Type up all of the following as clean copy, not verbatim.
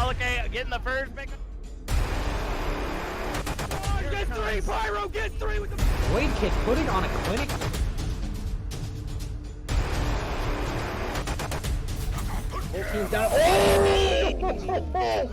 Okay, getting the first pick. Oh, get three, Pyro, get three with the Blade Kid putting on a clinic. Whole team's down. Oh!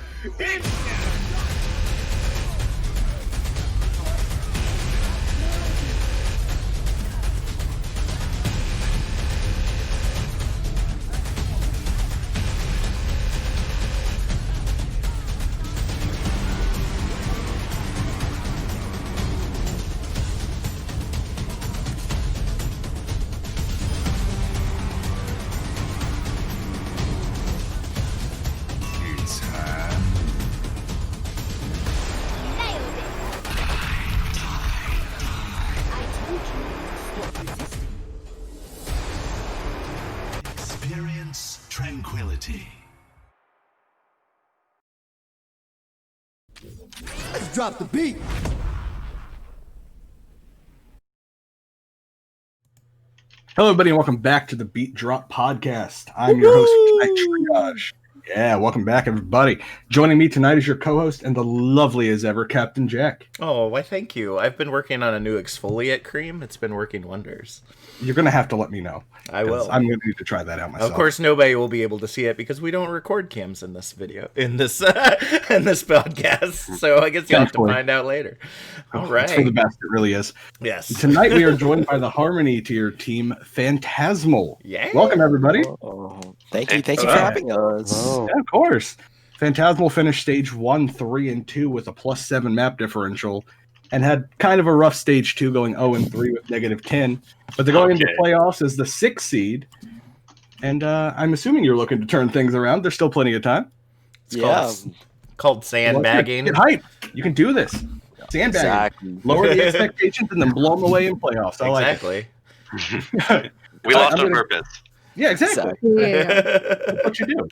Experience tranquility. Let's drop the beat. Hello, everybody, and welcome back to the BeatDrop podcast. I'm your host for tonight, Triage. Yeah, welcome back, everybody. Joining me tonight is your co-host and the lovely as ever, Captain Jack. Oh, why thank you. I've been working on a new exfoliate cream. It's been working wonders. You're going to have to let me know. I will. I'm going to need to try that out myself. Of course, nobody will be able to see it because we don't record cams in this video, in this in this podcast. So I guess you'll have to find out later. All right. It's for the best, it really is. Yes. Tonight we are joined by the Harmony tier team, Phantasmal. Yeah. Welcome, everybody. Thank you for having us. Yeah, of course. Phantasmal finished stage 1, 3, and 2 with a +7 map differential, and had kind of a rough stage 2 going 0-3 with -10. But they're going into playoffs as the 6th seed, and I'm assuming you're looking to turn things around. There's still plenty of time. It's called sandbagging. Get hype. You can do this. Sandbagging. Exactly. Lower the expectations and then blow them away in playoffs. I like it. We lost on purpose. Yeah, exactly. Yeah. That's what you do.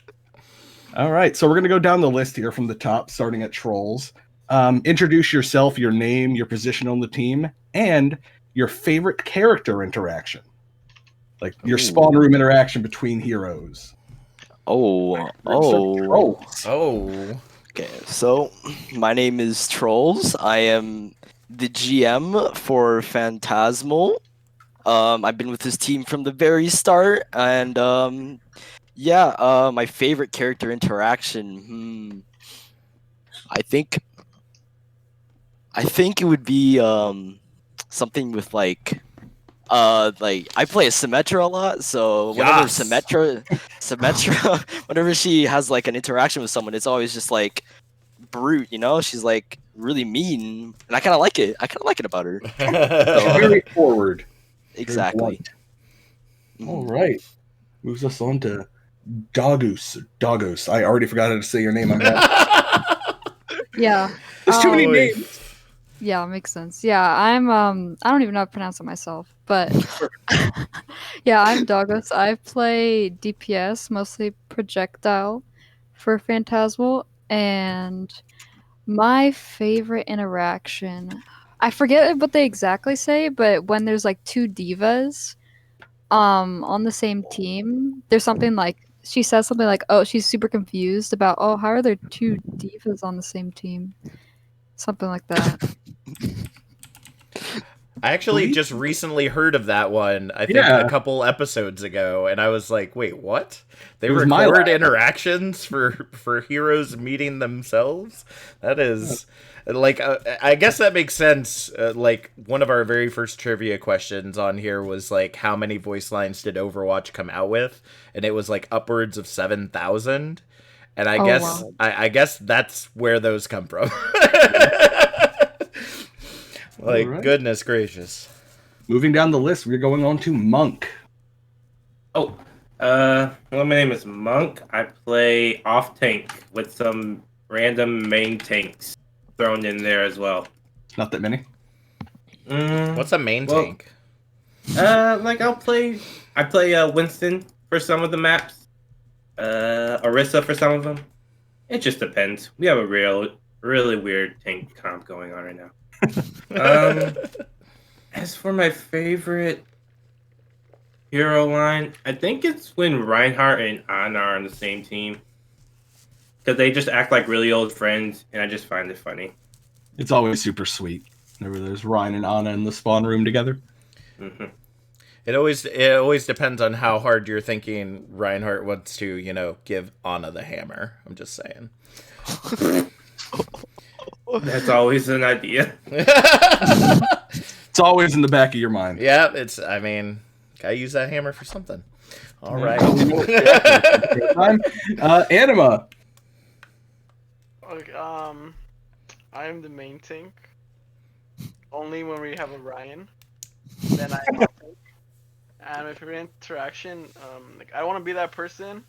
All right, so we're going to go down the list here from the top, starting at Trolls. Introduce yourself, your name, your position on the team, and your favorite character interaction. Like your spawn room interaction between heroes. Trolls. Okay, so my name is Trolls. I am the GM for Phantasmal. I've been with this team from the very start, and my favorite character interaction. I think it would be something with like I play a Symmetra a lot, so whenever Symmetra whenever she has like an interaction with someone, it's always just like brute, you know? She's like really mean, and I kind of like it. I kind of like it about her. Very forward. Exactly. All right. Moves us on to Doggos. I already forgot how to say your name. I'm bad. Yeah. There's too many names. Yeah, makes sense. Yeah, I'm I don't even know how to pronounce it myself, but yeah, I'm Doggos. I play DPS, mostly projectile for Phantasmal, and my favorite interaction, I forget what they exactly say, but when there's like two divas on the same team, there's something like she says something like, "Oh, she's super confused about, oh, how are there two divas on the same team?" Something like that. I actually just recently heard of that one, I think a couple episodes ago, and I was like, wait, what? They record interactions for heroes meeting themselves? That is... Like, I guess that makes sense. Like, one of our very first trivia questions on here was, like, how many voice lines did Overwatch come out with? And it was, like, upwards of 7,000. And I guess that's where those come from. Like, right. Goodness gracious. Moving down the list, we're going on to Monk. Well, my name is Monk. I play off tank with some random main tanks thrown in there as well. Not that many. What's a main tank? Like I play Winston for some of the maps. Orisa for some of them. It just depends. We have a really weird tank comp going on right now. As for my favorite hero line, I think it's when Reinhardt and Anna are on the same team. because they just act like really old friends, and I just find it funny. It's always super sweet. Whenever there's Ryan and Anna in the spawn room together. Mm-hmm. It always depends on how hard you're thinking Reinhardt wants to, give Anna the hammer. I'm just saying. That's always an idea. It's always in the back of your mind. Yeah, gotta use that hammer for something. All right. Anima. Okay, I'm the main tank. Only when we have a Ryan, then I'm a tank. And my favorite interaction, I don't want to be that person,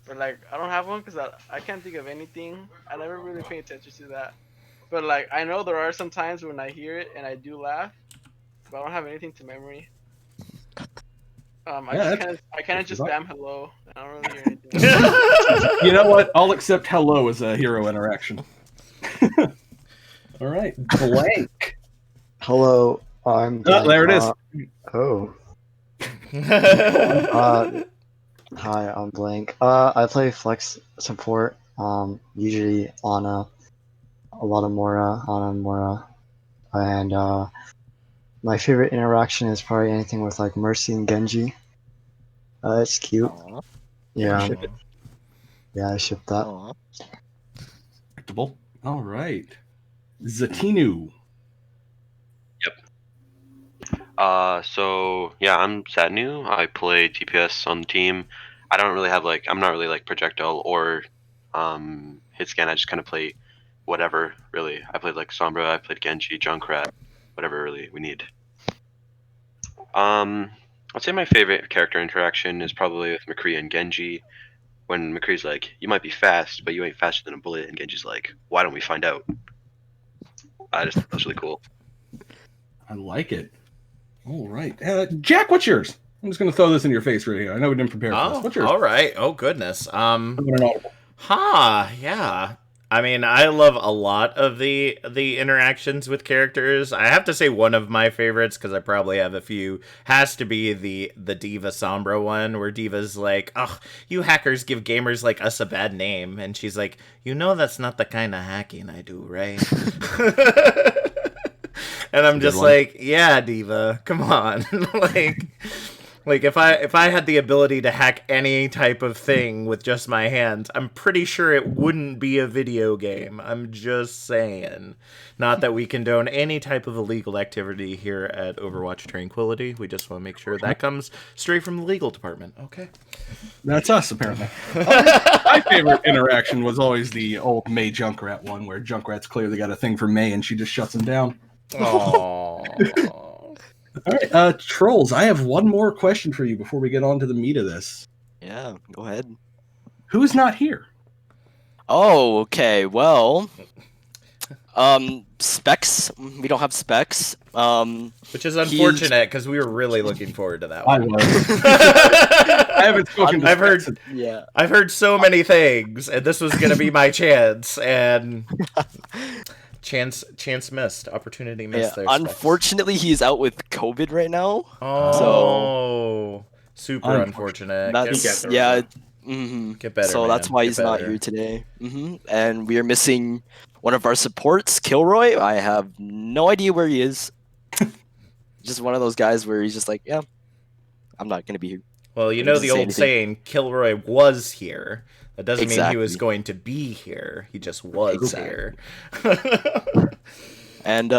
but I don't have one because I can't think of anything. I never really pay attention to that. But I know there are some times when I hear it and I do laugh, but I don't have anything to memory. I kind of just spam hello. I don't really hear anything. You know what? I'll accept hello as a hero interaction. All right, Blank. Hello, I'm Blank. There it is. Hi, I'm Blank. I play flex support. Usually Ana, a lot of Mora, and my favorite interaction is probably anything with Mercy and Genji. It's cute. Aww. Yeah. Yeah, I ship that. Aww. Predictable. All right, Zatinu. So yeah, I'm Satnu. I play TPS on the team. I don't really have I'm not really projectile or hit scan. I just kind of play whatever really. I played Sombra, I played Genji, Junkrat, whatever really we need. I'd say my favorite character interaction is probably with McCree and Genji. When McCree's like, "You might be fast, but you ain't faster than a bullet," and Genji's like, "Why don't we find out?" I just thought that was really cool. I like it. All right, Jack, what's yours? I'm just going to throw this in your face right here. I know we didn't prepare for this. What's yours? All right. Oh goodness. Yeah. I love a lot of the interactions with characters. I have to say one of my favorites, because I probably have a few, has to be the D.Va Sombra one, where D.Va's like, "Oh, you hackers give gamers like us a bad name," and she's like, "That's not the kind of hacking I do, right?" And I'm just like, "Yeah, D.Va, come on." If I had the ability to hack any type of thing with just my hands, I'm pretty sure it wouldn't be a video game. I'm just saying. Not that we condone any type of illegal activity here at Overwatch Tranquility. We just want to make sure that comes straight from the legal department. Okay. That's us, apparently. My favorite interaction was always the old May Junkrat one, where Junkrat's clearly got a thing for May and she just shuts him down. Aww. All right, Trolls, I have one more question for you before we get on to the meat of this. Yeah, go ahead. Who's not here? Oh, okay. Well, Specs. We don't have Specs. Which is unfortunate because we were really looking forward to that one. I was. I haven't spoken to Specs. Yeah. I've heard so many things, and this was gonna be my chance, and chance missed, opportunity missed. Yeah, there. Unfortunately, he's out with COVID right now. Oh, super unfortunate. That's Get better. So that's why he's not here today. And we are missing one of our supports, Kilroy. I have no idea where he is. Just one of those guys where he's just like, yeah, I'm not gonna be here. Well, the old saying, Kilroy was here. That doesn't mean he was going to be here. He just was here. And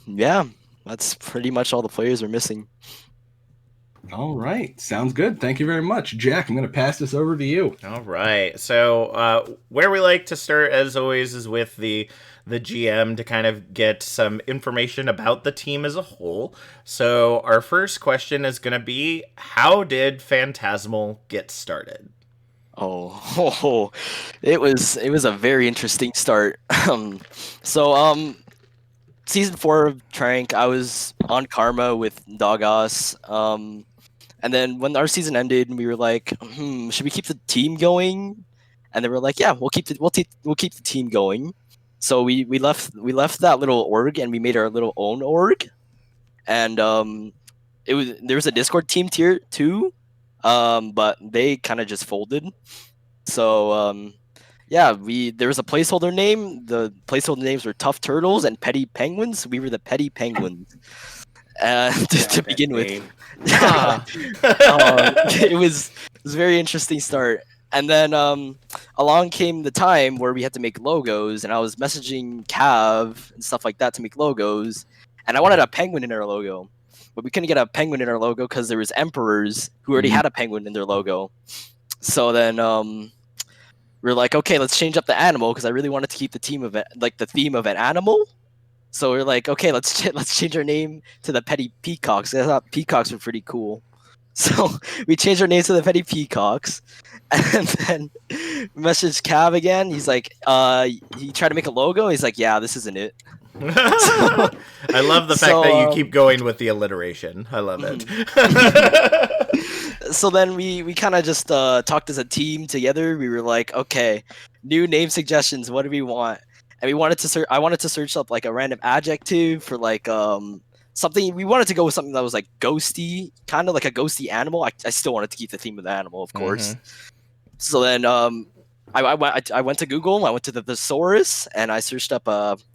yeah, that's pretty much all the players are missing. All right, sounds good. Thank you very much, Jack. I'm going to pass this over to you. All right. So where we like to start, as always, is with the GM to kind of get some information about the team as a whole. So our first question is going to be, how did Phantasmal get started? Oh, it was a very interesting start. Season 4 of Trank, I was on Karma with Dogos. And then when our season ended, we were like, should we keep the team going? And they were like, yeah, we'll keep the team going. So we left that little org and we made our little own org. And there was a Discord team tier too. But they kind of just folded. So yeah, there was a placeholder name. The placeholder names were Tough Turtles and Petty Penguins. We were the Petty Penguins. To begin with. It was a very interesting start. And then along came the time where we had to make logos, and I was messaging Cav and stuff like that to make logos, and I wanted a penguin in our logo, but we couldn't get a penguin in our logo because there was emperors who already had a penguin in their logo. So then we're like, okay, let's change up the animal because I really wanted to keep the theme of an animal. So we're like, okay, let's change our name to the Petty Peacocks. I thought peacocks were pretty cool. So we changed our name to the Petty Peacocks, and then messaged Cav again. He's like, he tried to make a logo. He's like, yeah, this isn't it. I love the fact that you keep going with the alliteration. I love it. So then we kind of just talked as a team together. We were like, okay, new name suggestions. What do we want? And we wanted to I wanted to search up like a random adjective for like something. We wanted to go with something that was like ghosty, kind of like a ghosty animal. I still wanted to keep the theme of the animal, of course. So then I went to Google. I went to the thesaurus and I searched up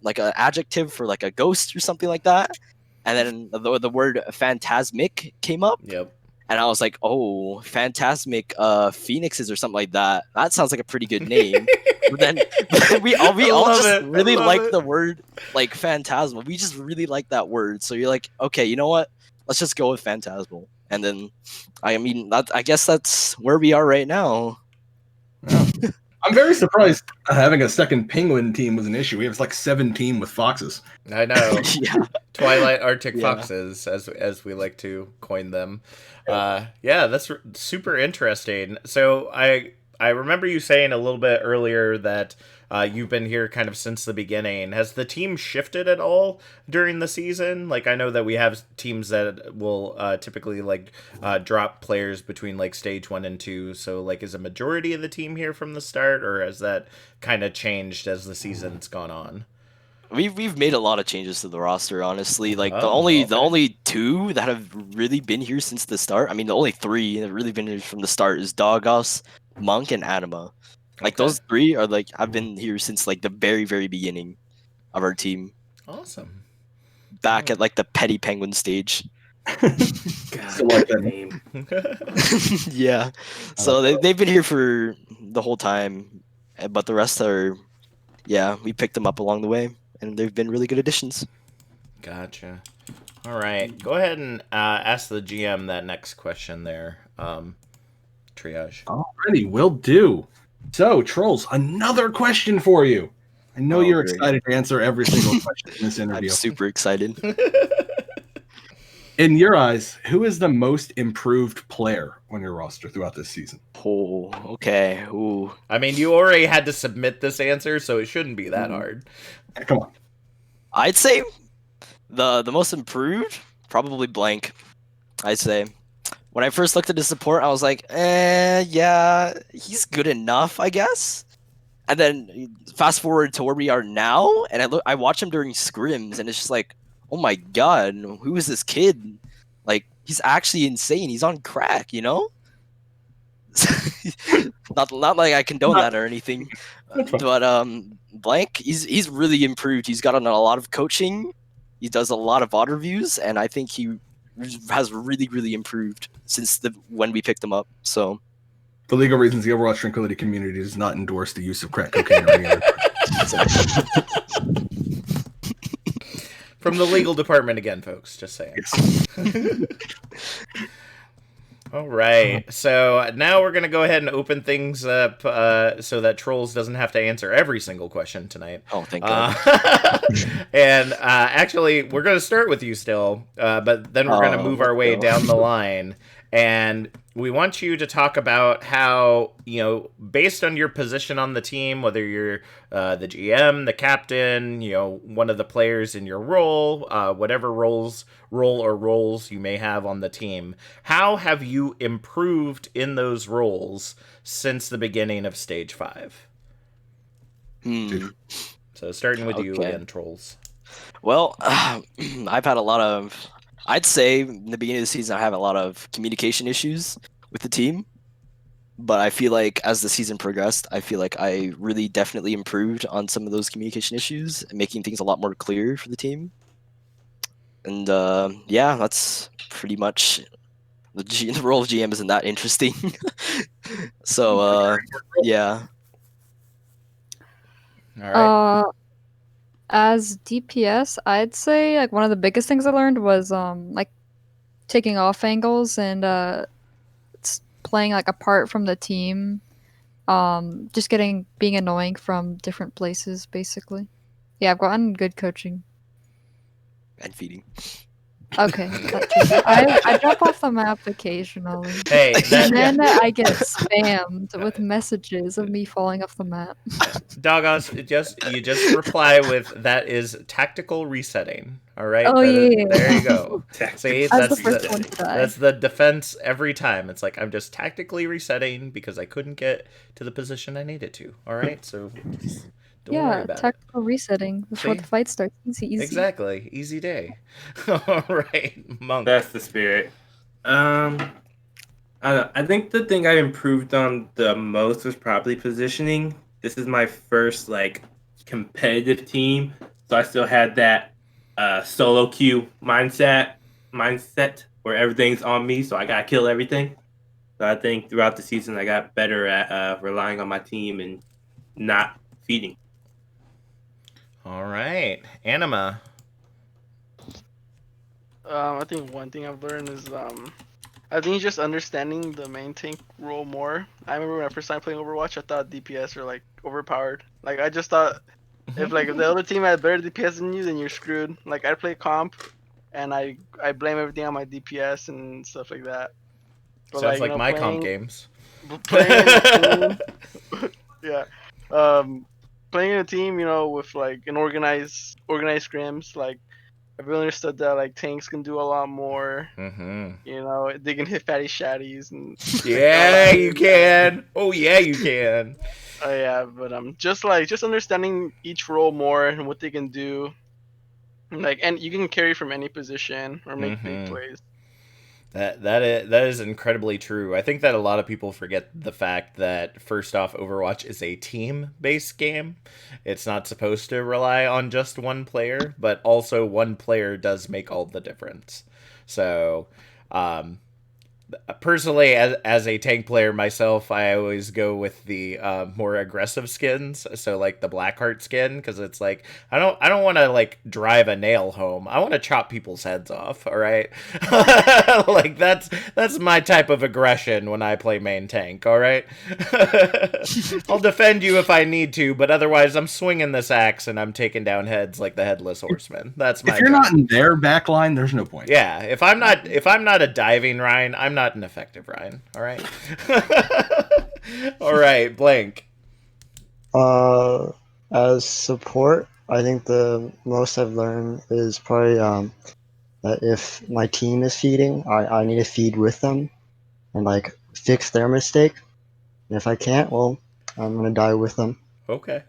like an adjective for like a ghost or something like that. And then the word phantasmic came up. Yep. And I was like, oh, phantasmic phoenixes or something like that. That sounds like a pretty good name. But then we all just really like the word like phantasmal. We just really like that word. So you're like, okay, you know what? Let's just go with phantasmal. And then, I mean, I guess that's where we are right now. I'm very surprised having a second penguin team was an issue. We have like 17 with foxes. I know. Yeah. Twilight Arctic foxes, as we like to coin them. Yeah, that's super interesting. So I remember you saying a little bit earlier that you've been here kind of since the beginning. Has the team shifted at all during the season? Like, I know that we have teams that will typically like drop players between like stage 1 and 2. So like, is a majority of the team here from the start, or has that kind of changed as the season's gone on? We've made a lot of changes to the roster, honestly. Like the only 2 that have really been here since the start. I mean, the only 3 that have really been here from the start is Dogos, Monk, and Anima. Like those 3 are like I've been here since like the very, very beginning of our team. Awesome. Back at like the Petty Penguin stage. Still like that name. Yeah. So they've been here for the whole time, but the rest are, we picked them up along the way, and they've been really good additions. Gotcha. All right, go ahead and ask the GM that next question there. Triage. Alrighty, will do. So, Trolls, another question for you. I know you're excited to answer every single question in this interview. I'm super excited. In your eyes, who is the most improved player on your roster throughout this season? Oh, okay. Ooh. I mean, you already had to submit this answer, so it shouldn't be that hard. Come on. I'd say the most improved, probably Blank. I'd say. When I first looked at his support, I was like, yeah, he's good enough, I guess. And then fast forward to where we are now, and I watch him during scrims, and it's just like, oh my god, who is this kid? Like, he's actually insane. He's on crack, you know? not like I condone that or anything, but Blank, he's really improved. He's gotten a lot of coaching. He does a lot of VOD reviews, and I think he has really, really improved since when we picked him up. So, for legal reasons, the Overwatch Tranquility Community does not endorse the use of crack cocaine or any other. From the legal department again, folks. Just saying. Yes. All right. So now we're going to go ahead and open things up so that Trolls doesn't have to answer every single question tonight. Oh, thank God. And actually, we're going to start with you still, but then we're going to move our way down the line. And we want you to talk about how, you know, based on your position on the team, whether you're the GM, the captain, you know, one of the players in your role, whatever role or roles you may have on the team, how have you improved in those roles since the beginning of Stage 5? So starting with you again, Trolls. Well, I've had a lot of... I'd say in the beginning of the season, I have a lot of communication issues with the team. But I feel like as the season progressed, I feel like I really definitely improved on some of those communication issues, making things a lot more clear for the team. And yeah, that's pretty much the role of GM isn't that interesting. So yeah. All right. As DPS, I'd say like one of the biggest things I learned was like taking off angles and playing like apart from the team. Just being annoying from different places, basically. Yeah, I've gotten good coaching. And feeding. Okay, that's true. I drop off the map occasionally. Hey, and then I get spammed with messages of me falling off the map. Doggos, you just reply with that is tactical resetting. All right. Oh yeah. There you go. See, that's the first one to die. That's the defense every time. It's like I'm just tactically resetting because I couldn't get to the position I needed to. All right, so don't worry about tactical resetting before the fight starts. Easy. Exactly, easy day. All right, Monk. That's the spirit. I think the thing I improved on the most was probably positioning. This is my first like competitive team, so I still had that solo queue mindset where everything's on me, so I gotta kill everything. So I think throughout the season I got better at relying on my team and not feeding. All right, Anima. I think one thing I've learned is I think just understanding the main tank role more. I remember when I first started playing Overwatch, I thought DPS were like overpowered. Like I just thought if the other team had better DPS than you, then you're screwed. Like I play comp, and I blame everything on my DPS and stuff like that. But sounds like my comp games. Yeah. Playing in a team, with like an organized scrims, like I've really understood that like tanks can do a lot more. Mm-hmm. They can hit fatty shaddies and. Yeah, you can. Oh yeah, you can. Oh yeah, but just understanding each role more and what they can do, and you can carry from any position or make big plays. That is incredibly true. I think that a lot of people forget the fact that first off, Overwatch is a team-based game. It's not supposed to rely on just one player, but also one player does make all the difference. So, personally, as a tank player myself, I always go with the more aggressive skins. So like the Blackheart skin, because it's like I don't want to like drive a nail home. I want to chop people's heads off. All right, like that's my type of aggression when I play main tank. All right, I'll defend you if I need to, but otherwise I'm swinging this axe and I'm taking down heads like the headless horseman. That's my. If you're not in their back line, there's no point. Yeah, if I'm not a diving Ryan, I'm not an effective Ryan. All right. All right, Blank. As support, I think the most I've learned is probably that if my team is feeding, I need to feed with them and like fix their mistake. And if I can't, well, I'm gonna die with them. Okay.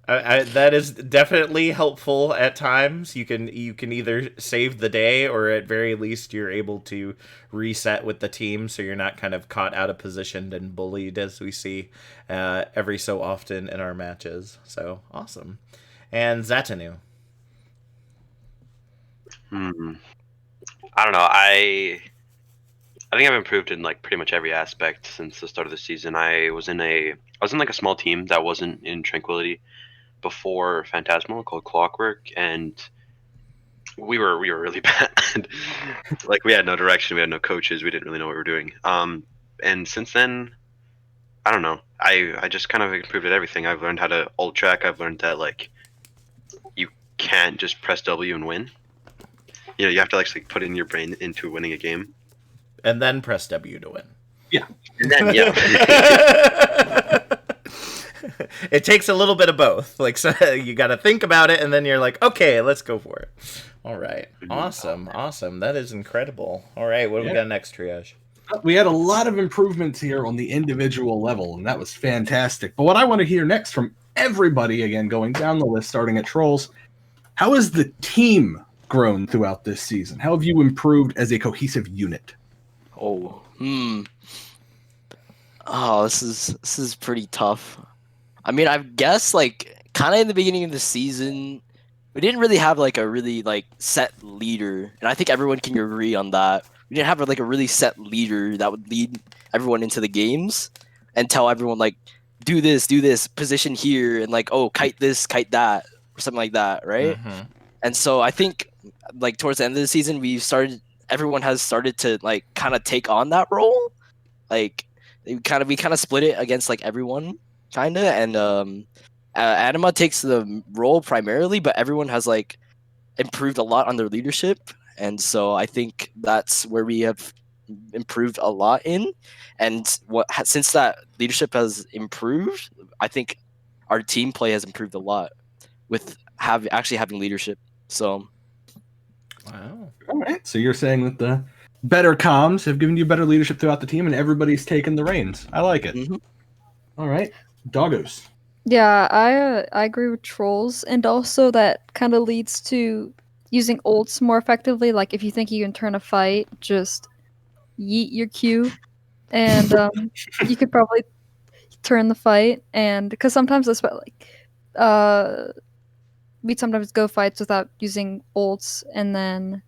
That is definitely helpful at times. You can either save the day or at very least you're able to reset with the team so you're not kind of caught out of position and bullied as we see every so often in our matches. So awesome. And Zatanu. I don't know. I think I've improved in like pretty much every aspect since the start of the season. I was in like a small team that wasn't in Tranquility before Phantasmal called Clockwork, and we were really bad. Like we had no direction, we had no coaches, we didn't really know what we were doing. And since then, I don't know. I just kind of improved at everything. I've learned how to ult track. I've learned that like you can't just press W and win. You have to actually put in your brain into winning a game. And then press W to win. Yeah. And then yeah. It takes a little bit of both. Like, so you got to think about it, and then you're like, okay, let's go for it. All right. Awesome. That is incredible. All right, what do we got next, Triage? We had a lot of improvements here on the individual level, and that was fantastic. But what I want to hear next from everybody, again, going down the list, starting at Trolls, how has the team grown throughout this season? How have you improved as a cohesive unit? Oh, this is pretty tough. I mean, I guess like kind of in the beginning of the season, we didn't really have like a really like set leader, and I think everyone can agree on that. We didn't have like a really set leader that would lead everyone into the games and tell everyone like do this, position here, and like oh kite this, kite that, or something like that, right? Mm-hmm. And so I think like towards the end of the season, everyone has started to like kind of take on that role. Like we kind of split it against like everyone kind of, and Anima takes the role primarily, but everyone has like improved a lot on their leadership, and so I think that's where we have improved a lot in. And since that leadership has improved, I think our team play has improved a lot with actually having leadership. So, wow. All right. So you're saying that the better comms have given you better leadership throughout the team, and everybody's taken the reins. I like it. Mm-hmm. All right, Doggos. Yeah, I agree with trolls, and also that kind of leads to using ults more effectively. Like if you think you can turn a fight, just yeet your Q, and you could probably turn the fight. And because sometimes that's what we'd sometimes go fights without using ults, and then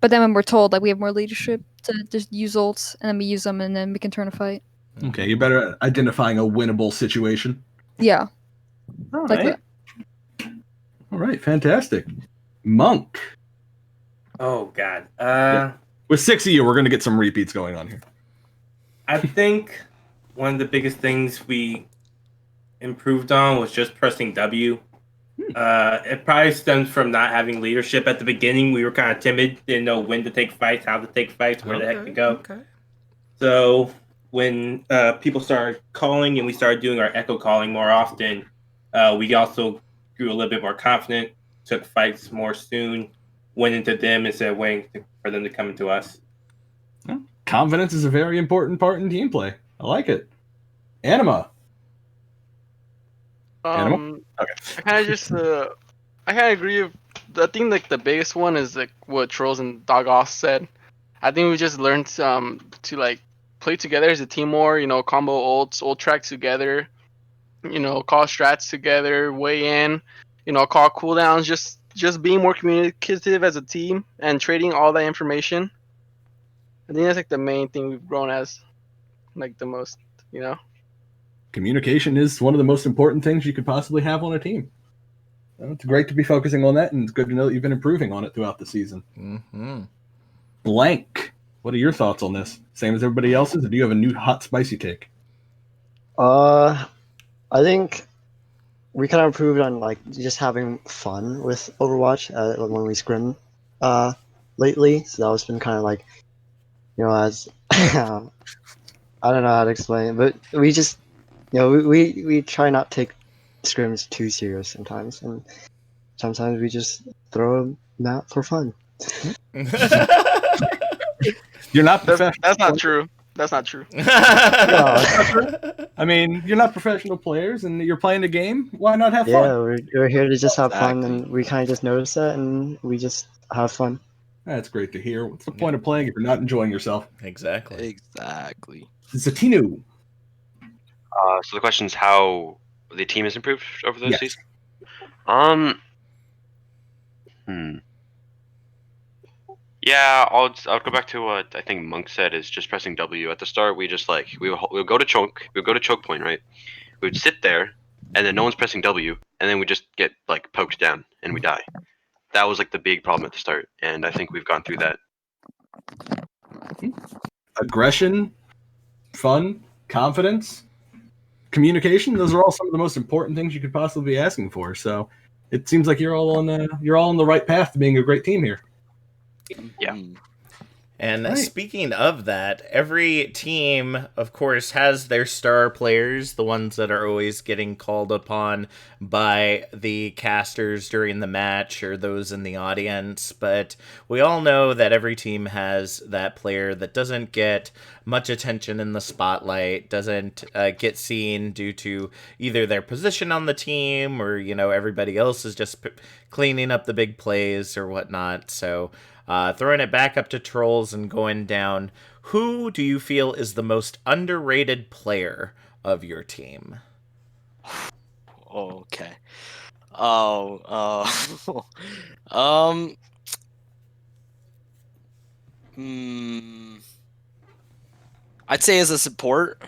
but then when we're told like we have more leadership to just use ults, and then we use them, and then we can turn a fight. Okay, you're better at identifying a winnable situation. Yeah. All Like right. that. All right, fantastic. Monk. Oh God. With 6 of you, we're going to get some repeats going on here. I think one of the biggest things we improved on was just pressing W. It probably stems from not having leadership at the beginning. We were kind of timid, didn't know when to take fights, how to take fights, where the heck to go. Okay. So when people started calling and we started doing our echo calling more often, we also grew a little bit more confident, took fights more soon, went into them instead of waiting for them to come into us. Confidence is a very important part in team play. I like it. Anima. Okay. I kind of agree with. I think like the biggest one is like what Trolls and Dogos said. I think we just learned to like play together as a team more. You know, combo ults, ult track together. You know, call strats together, weigh in. You know, call cooldowns. Just being more communicative as a team and trading all that information. I think that's like the main thing we've grown as, like the most. You know. Communication is one of the most important things you could possibly have on a team. It's great to be focusing on that, and it's good to know that you've been improving on it throughout the season. Mm-hmm. Blank. What are your thoughts on this? Same as everybody else's, or do you have a new hot spicy take? I think we kind of improved on like just having fun with Overwatch when we scrim lately. So that was been kind of like, as I don't know how to explain it, but we just we try not to take scrims too serious sometimes, and sometimes we just throw them out for fun. You're not professional. That's not true. That's not true. I mean, you're not professional players, and you're playing a game. Why not have fun? Yeah, we're here to just have fun, and we kind of just notice that, and we just have fun. That's great to hear. What's the point of playing if you're not enjoying yourself? Exactly. Zatinu. So the question is how the team has improved over the season. Yeah, I'll go back to what I think Monk said is just pressing W at the start. We just like we'll go to choke point, right? We'd sit there, and then no one's pressing W, and then we just get like poked down and we die. That was like the big problem at the start, and I think we've gone through that. Aggression, fun, confidence, communication. Those are all some of the most important things you could possibly be asking for. So it seems like you're all on the right path to being a great team here. Yeah. And speaking of that, every team, of course, has their star players, the ones that are always getting called upon by the casters during the match or those in the audience. But we all know that every team has that player that doesn't get much attention in the spotlight, doesn't get seen due to either their position on the team or, everybody else is just cleaning up the big plays or whatnot. So Throwing it back up to trolls and going down. Who do you feel is the most underrated player of your team? Okay. Oh, um, I'd say as a support,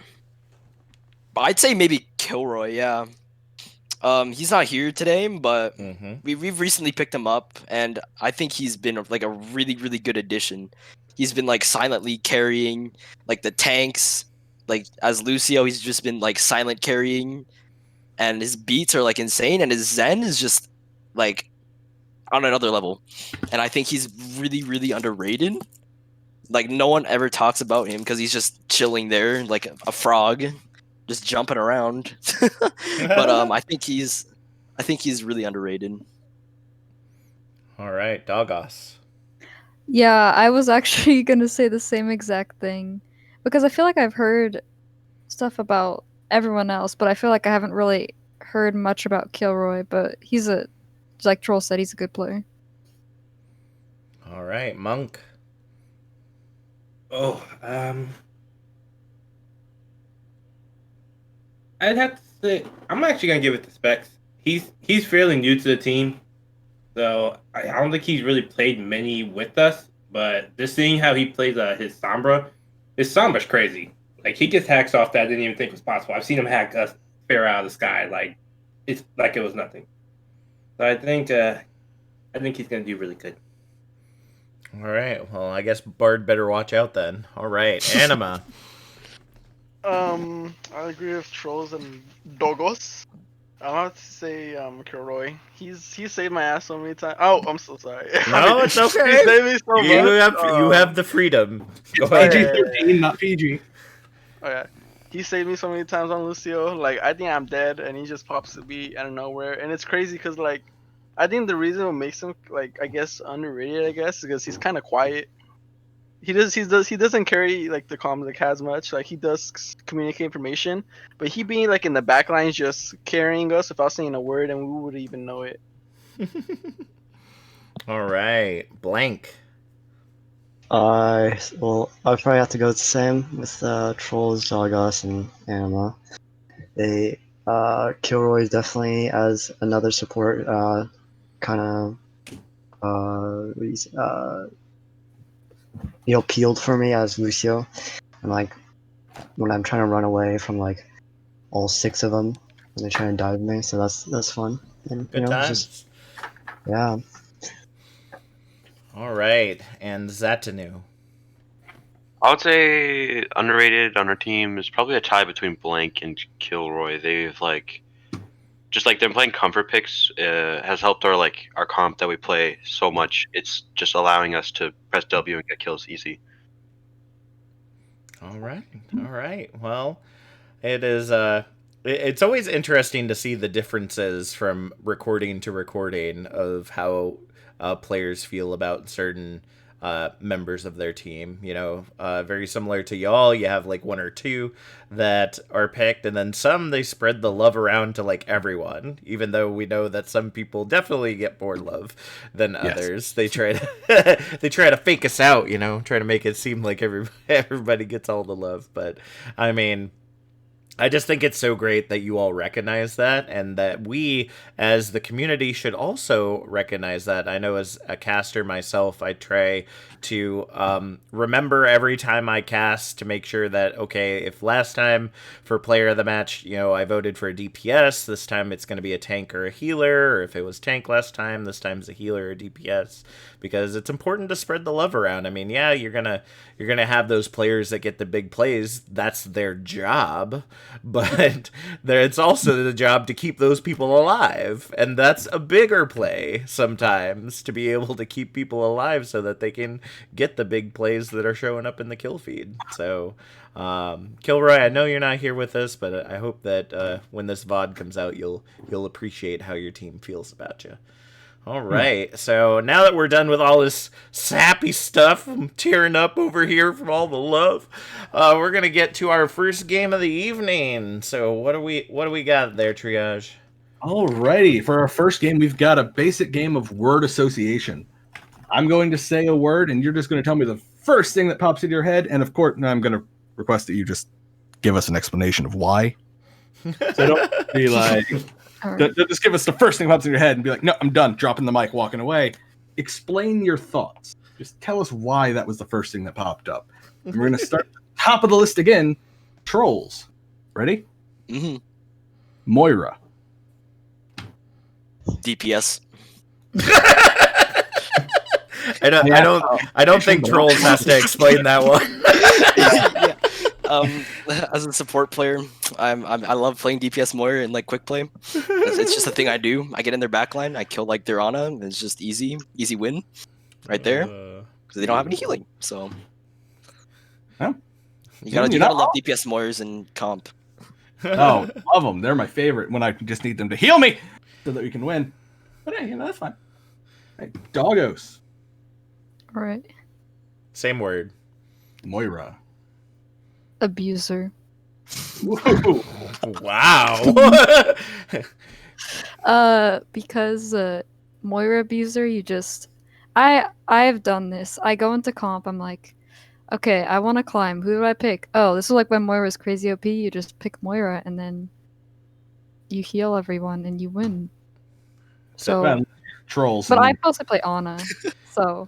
but I'd say maybe Kilroy. Yeah. He's not here today, but we've recently picked him up, and I think he's been like a really really good addition. He's been like silently carrying like the tanks, like as Lucio, he's just been like silent carrying, and his beats are like insane, and his Zen is just like on another level, and I think he's really really underrated. Like no one ever talks about him because he's just chilling there like a frog, just jumping around. But I think he's really underrated. All right, Dogos. Yeah, I was actually gonna say the same exact thing because I feel like I've heard stuff about everyone else, but I feel like I haven't really heard much about Kilroy. But he's like Troll said, he's a good player. All right, Monk. Oh, I'd have to say I'm actually gonna give it to Specs. He's fairly new to the team, so I don't think he's really played many with us. But just seeing how he plays his Sombra's crazy. Like he gets hacks off that I didn't even think was possible. I've seen him hack a fair out of the sky, like it's like it was nothing. So I think he's gonna do really good. All right. Well, I guess Bard better watch out then. All right, Anima. I agree with Trolls and Dogos. I'll have to say Kilroy. He's saved my ass so many times. Oh, I'm so sorry. No, it's okay. He saved me so much. You have the freedom. Go ahead. ahead. PG-13, not PG. Okay. He saved me so many times on Lucio. Like I think I'm dead, and he just pops the beat out of nowhere, and it's crazy because like I think the reason what makes him like I guess underrated, I guess, is because he's kind of quiet. He doesn't carry like the comms like as much. Like he does communicate information, but he being like in the back lines just carrying us without saying a word, and we wouldn't even know it. All right, Blank. I'll probably have to go the same with Trolls, Dogos, and Anima. Kilroy definitely as another support, kind of peeled for me as Lucio, and like when I'm trying to run away from like all 6 of them when they try and dive me, so that's fun. And Good times. Yeah. All right, and Zatanu. I would say underrated on our team is probably a tie between Blank and Kilroy. They've just like them playing comfort picks has helped our comp that we play so much. It's just allowing us to press W and get kills easy. All right. Well, it is it's always interesting to see the differences from recording to recording of how players feel about certain members of their team. Very similar to y'all, you have like 1 or 2 that are picked, and then some they spread the love around to like everyone, even though we know that some people definitely get more love than others. They try to fake us out, try to make it seem like everybody gets all the love. But I mean, I just think it's so great that you all recognize that, and that we, as the community, should also recognize that. I know as a caster myself, I try to remember every time I cast to make sure that, okay, if last time for player of the match, I voted for a DPS, this time it's going to be a tank or a healer, or if it was tank last time, this time's a healer or DPS, because it's important to spread the love around. I mean, yeah, you're gonna have those players that get the big plays. That's their job. But it's also the job to keep those people alive, and that's a bigger play sometimes, to be able to keep people alive so that they can get the big plays that are showing up in the kill feed. So Kilroy, I know you're not here with us, but I hope that when this VOD comes out, you'll appreciate how your team feels about you. All right, so now that we're done with all this sappy stuff, I'm tearing up over here from all the love. We're gonna get to our first game of the evening. So what do we got there, Triage? Alrighty, for our first game, we've got a basic game of word association. I'm going to say a word, and you're just going to tell me the first thing that pops into your head. And of course, I'm going to request that you just give us an explanation of why. So don't be like, just give us the first thing that pops in your head and be like, no, I'm done, dropping the mic, walking away. Explain your thoughts. Just tell us why that was the first thing that popped up. And we're going to start at the top of the list again. Trolls. Ready? Mm-hmm. Moira. DPS. I don't think Trolls has to explain that one. As a support player, I love playing DPS Moira and like quick play. It's just a thing I do. I get in their backline, I kill like their Ana, and it's just easy win, right there. Because they don't have any healing, so you gotta love DPS Moiras and comp. Oh, love them. They're my favorite when I just need them to heal me so that we can win. But hey, that's fine. Hey, Doggos. All right. Same word. Moira. Abuser. Wow. Because Moira Abuser, you just I've done this. I go into comp, I'm like, okay, I want to climb. Who do I pick? Oh, this is like when Moira's crazy OP. You just pick Moira, and then you heal everyone, and you win. So, Trolls. But I also play Ana, so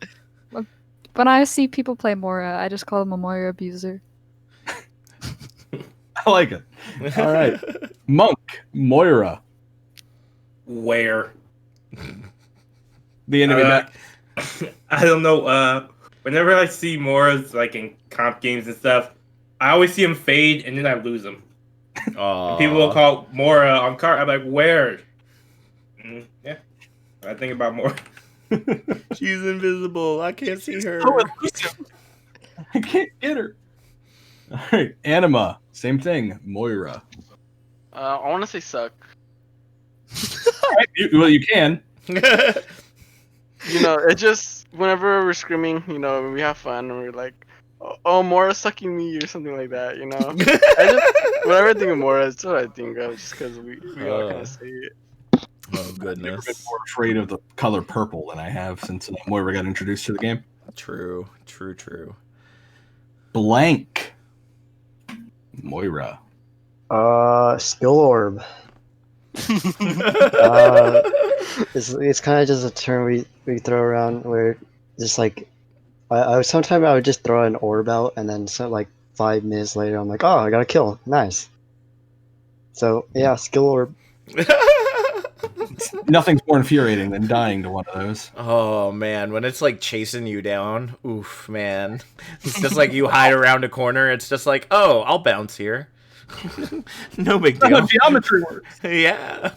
when I see people play Moira, I just call them a Moira Abuser. I like it. All right. Monk. Moira. Where? The enemy back. I don't know. Whenever I see Moras like in comp games and stuff, I always see him fade and then I lose him. People will call Mora on cart. I'm like, where? Yeah, I think about Mora. She's invisible. I can't see her. I can't get her. All right, Anima. Same thing. Moira. I want to say suck. Well, you can. You know, it just whenever we're screaming, you know, we have fun and we're like, "Oh, Mora's sucking me" or something like that. You know, whenever I think of Mora, it's what I think of, just because we all kind of say it. Oh goodness! I've never been more afraid of the color purple than I have since Moira got introduced to the game. True. Blank. Moira. Skill orb. It's kind of just a term we throw around where just like sometimes I would just throw an orb out and then like 5 minutes later I'm like, oh, I got a kill, nice. So yeah, skill orb. Nothing's more infuriating than dying to one of those. Oh man, when it's like chasing you down, oof, man. It's just like you hide around a corner. It's just like, oh, I'll bounce here. No big deal. That's how geometry works. Yeah.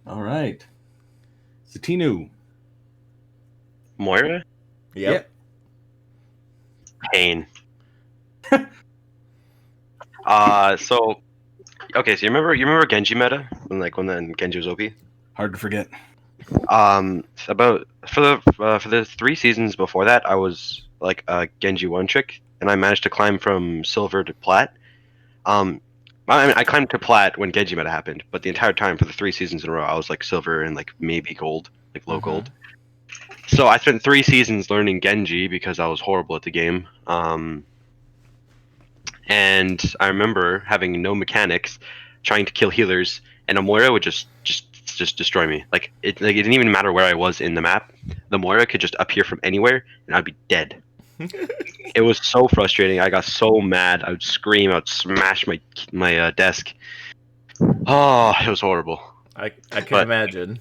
All right. Satinu. Moira? Yep. Pain. So okay, so you remember Genji meta when then Genji was OP? Hard to forget. About for the 3 seasons before that, I was like a Genji one trick, and I managed to climb from silver to plat. I climbed to plat when Genji meta happened, but the entire time for the 3 seasons in a row, I was like silver and like maybe gold, like low gold. So I spent 3 seasons learning Genji because I was horrible at the game. And I remember having no mechanics, trying to kill healers, and a Moira would just destroy me. Like it didn't even matter where I was in the map. The Moira could just appear from anywhere, and I'd be dead. It was so frustrating. I got so mad. I would scream. I would smash my desk. Oh, it was horrible. I can imagine.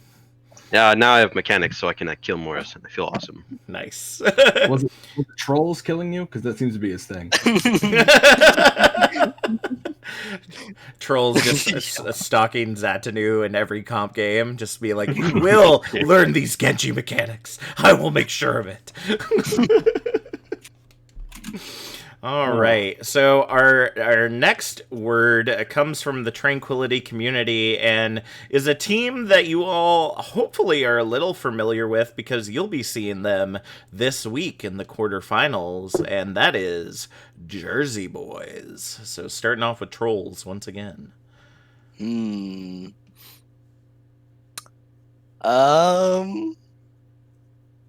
Yeah, now I have mechanics, so I can kill Morris, and I feel awesome. Nice. Was it trolls killing you? Because that seems to be his thing. Trolls just stalking Zatanu in every comp game, just be like, "You will learn these Genji mechanics. I will make sure of it." All right, so our next word comes from the Tranquility Community and is a team that you all hopefully are a little familiar with because you'll be seeing them this week in the quarterfinals, and that is Jersey Boys. So starting off with Trolls once again.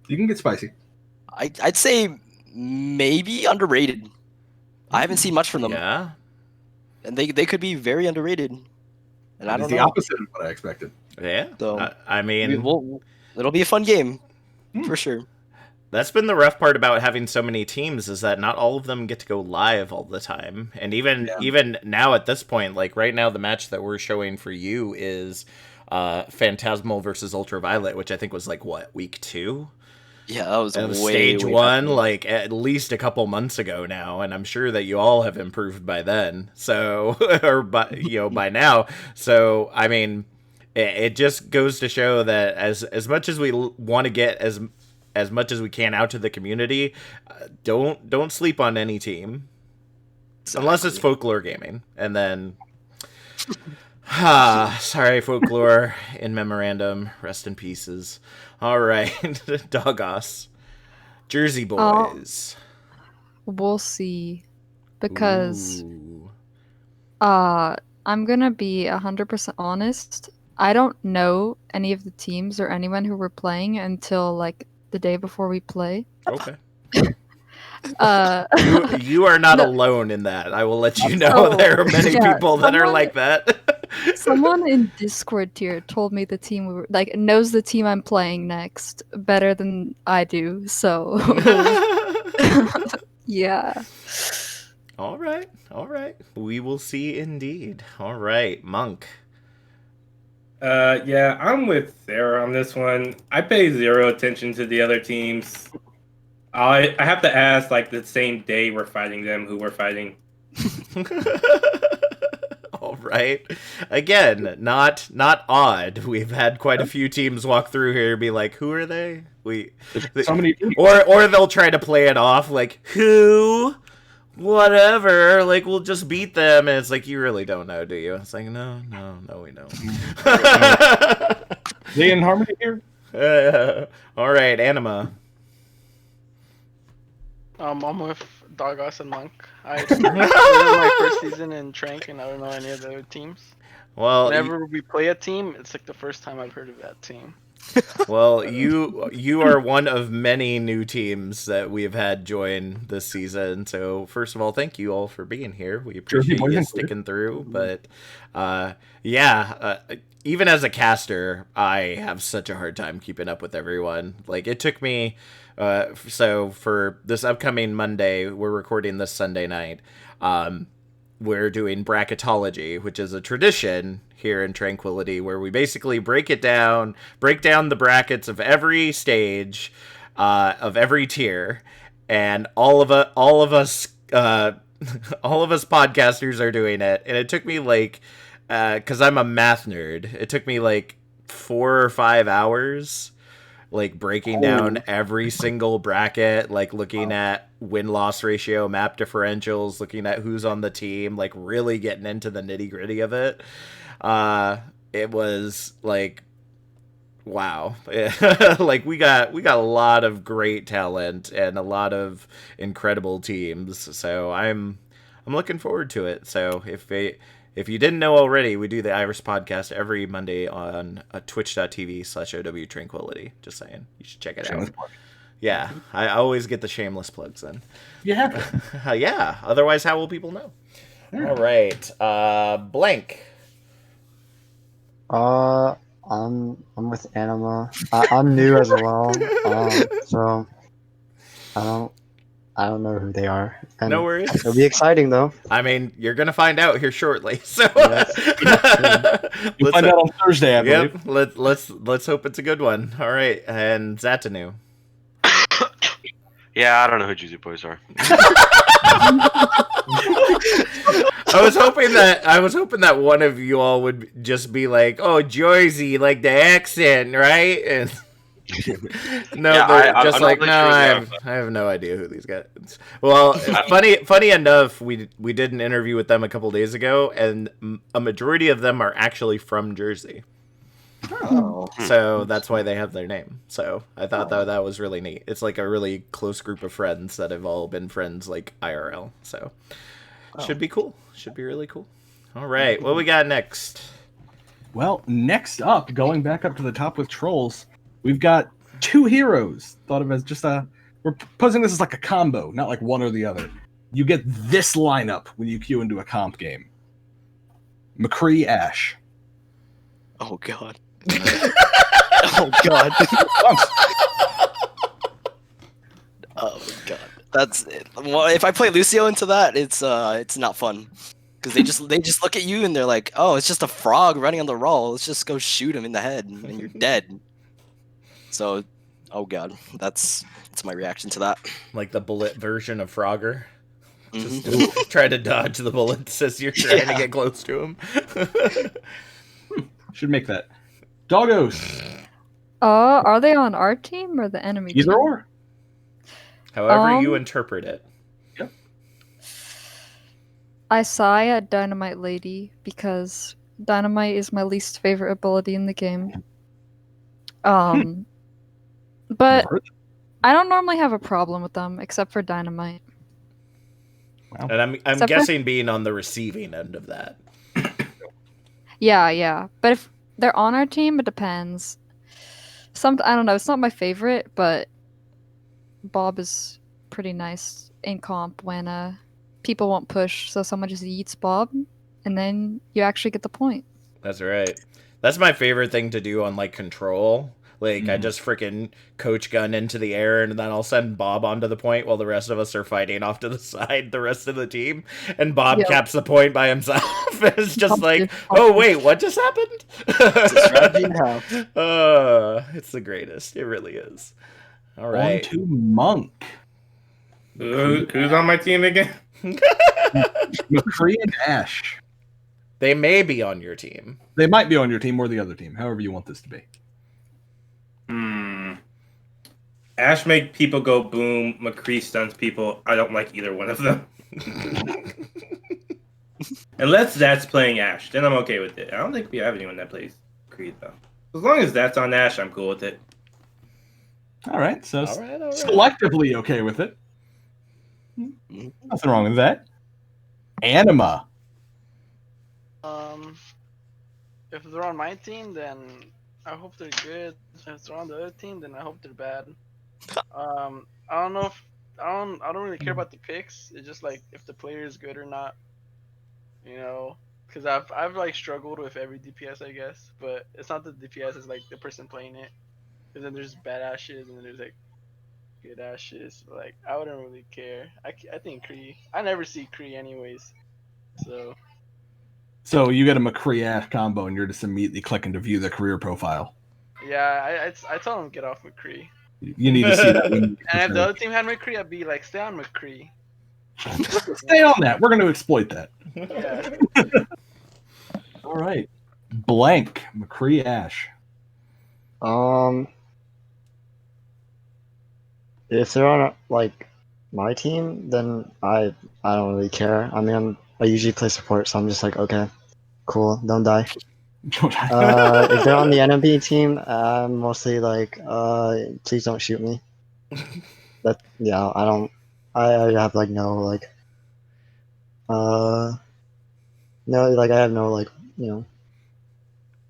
You can get spicy. I'd say maybe underrated. I haven't seen much from them. Yeah. And they could be very underrated. And I don't the know. opposite of what I expected. Yeah. So, I mean, it'll be a fun game for sure. That's been the rough part about having so many teams, is that not all of them get to go live all the time. And even now at this point, like right now, the match that we're showing for you is Phantasmal versus Ultraviolet, which I think was like week 2. Yeah, that was way, stage way 1, like at least a couple months ago now, and I'm sure that you all have improved by then. So, or by now. So, I mean, it just goes to show that as much as we want to get as much as we can out to the community, don't sleep on any team, unless it's Folklore Gaming, and then. Sorry, Folklore, in memorandum, rest in pieces. All right, Dogos, Jersey boys. We'll see, because I'm gonna be 100% honest. I don't know any of the teams or anyone who we're playing until like the day before we play. Okay. You are not alone in that. I will let you know there are many people that are like that. Someone in Discord tier told me the team we were like knows the team I'm playing next better than I do. So yeah. All right. We will see indeed. All right, Monk. Yeah, I'm with Sarah on this one. I pay zero attention to the other teams. I have to ask, like, the same day we're fighting them, who we're fighting. All right. Again, not odd. We've had quite a few teams walk through here and be like, who are they? So many or they'll try to play it off like, who? Whatever. Like, we'll just beat them. And it's like, you really don't know, do you? It's like, no, we don't. They in harmony here? All right, Anima. I'm with Dogos and Monk. This is my first season in Trank, and I don't know any of the other teams. Well, whenever we play a team, it's like the first time I've heard of that team. Well, you are one of many new teams that we have had join this season. So first of all, thank you all for being here. We appreciate you sticking through. But even as a caster, I have such a hard time keeping up with everyone. Like, it took me. So for this upcoming Monday, we're recording this Sunday night. We're doing bracketology, which is a tradition here in Tranquility, where we basically break down the brackets of every stage, of every tier, and all of us podcasters are doing it. And it took me like, because I'm a math nerd, it took me like 4 or 5 hours. Like breaking down every single bracket, like looking at win-loss ratio, map differentials, looking at who's on the team, like really getting into the nitty-gritty of it. It was like, wow. Like we got a lot of great talent and a lot of incredible teams. So I'm looking forward to it. So if you didn't know already, we do the Iris podcast every Monday on twitch.tv/OW Tranquility. Just saying. You should check it out. Yeah, I always get the shameless plugs in. Yeah. Yeah, otherwise how will people know? Yeah. All right. Blank. I'm with Anima. I'm new as well. So I don't know who they are. And no worries. It'll be exciting though. I mean, you're gonna find out here shortly. So you'll find out on Thursday, I believe. Yep. Let's hope it's a good one. All right, and Zatanu. Yeah, I don't know who Juicy Boys are. I was hoping that one of you all would just be like, "Oh, Jersey, like the accent, right?" And no, yeah, just like no, I have no idea who these guys. Well, funny enough, we did an interview with them a couple days ago, and a majority of them are actually from Jersey. Oh. So that's why they have their name. So I thought that was really neat. It's like a really close group of friends that have all been friends like IRL. So should be cool. Should be really cool. All right, what we got next? Well, next up, going back up to the top with Trolls, we've got 2 heroes. Thought of as just we're posing this as like a combo, not like one or the other. You get this lineup when you queue into a comp game. McCree, Ash. Oh god. Oh god. Oh god. That's it. Well, if I play Lucio into that, it's not fun. Because they just look at you and they're like, oh, it's just a frog running on the roll. Let's just go shoot him in the head and you're dead. So, oh god, that's my reaction to that. Like the bullet version of Frogger. Just try to dodge the bullets as you're trying to get close to him. Should make that. Doggos. Are they on our team or the enemy team? Either or. However you interpret it. Yep. I sigh at Dynamite Lady because Dynamite is my least favorite ability in the game. But I don't normally have a problem with them except for Dynamite. Wow. And I'm guessing being on the receiving end of that. Yeah. But if they're on our team, it depends. I don't know, it's not my favorite, but Bob is pretty nice in comp when people won't push, so someone just yeets Bob, and then you actually get the point. That's right. That's my favorite thing to do on like Control. Like I just freaking coach gun into the air, and then I'll send Bob onto the point while the rest of us are fighting off to the side, the rest of the team, and Bob caps the point by himself. It's just like, oh wait, what just happened? It's the greatest. It really is. All right. On to Monk. Who's on my team again? McCree and Ash. They may be on your team. They might be on your team or the other team, however you want this to be. Ash make people go boom. McCree stuns people. I don't like either one of them. Unless that's playing Ash, then I'm okay with it. I don't think we have anyone that plays McCree though. As long as that's on Ash, I'm cool with it. All right, so all right. Selectively okay with it. Nothing wrong with that. Anima. If they're on my team, then I hope they're good. If they're on the other team, then I hope they're bad. I don't know if I don't really care about the picks. It's just like if the player is good or not. You know, because I've like struggled with every DPS, I guess, but it's not the DPS. It's like the person playing it. Because then there's bad ashes and then there's like good ashes. Like I wouldn't really care. I think Kree. I never see Kree anyways. So you get a McCree Ash combo and you're just immediately clicking to view the career profile. Yeah, I told him get off McCree. You need to see that. And if the other team had McCree, I'd be like, stay on McCree. Stay on that. We're going to exploit that. Yeah. All right. Blank McCree Ash. If they're on like my team, then I don't really care. I mean, I usually play support, so I'm just like, okay, cool, don't die. If they're on the enemy team, I'm mostly like, please don't shoot me. I have like no like, no, like I have no like, you know.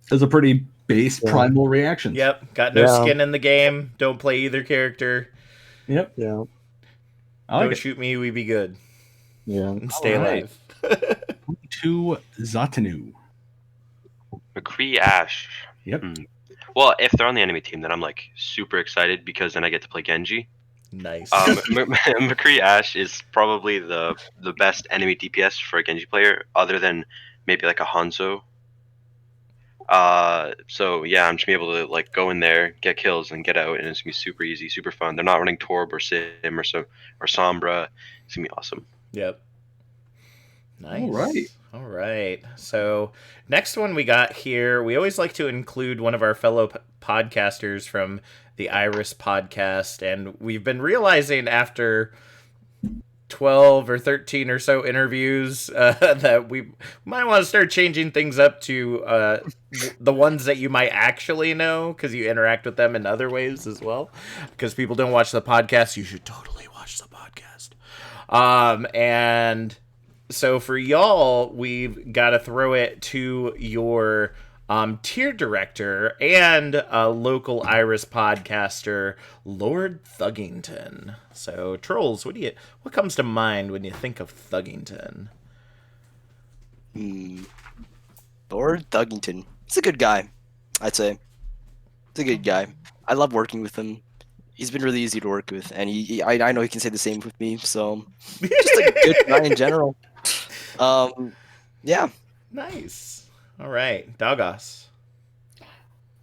There's a pretty base primal reaction. Yep, got no skin in the game. Don't play either character. Yep. Yeah. Don't shoot me. We be good. Yeah. And stay alive. To Zatanu. McCree Ash. Yep. Well, if they're on the enemy team, then I'm like super excited because then I get to play Genji. Nice. McCree Ash is probably the best enemy DPS for a Genji player, other than maybe like a Hanzo. So yeah, I'm just gonna be able to like go in there, get kills, and get out, and it's gonna be super easy, super fun. They're not running Torb or Sim or Sombra. It's gonna be awesome. Yep. Nice. All right. So next one we got here, we always like to include one of our fellow podcasters from the Iris podcast, and we've been realizing after 12 or 13 or so interviews that we might want to start changing things up to the ones that you might actually know, because you interact with them in other ways as well. Because people don't watch the podcast, you should totally watch the podcast. And so for y'all, we've got to throw it to your tier director, and a local Iris podcaster, Lord Thuggington. So, Trolls, what comes to mind when you think of Thuggington? Lord Thuggington. He's a good guy, I'd say. He's a good guy. I love working with him. He's been really easy to work with, and I know he can say the same with me. So, just a good guy in general. Yeah. Nice. All right, Dagos.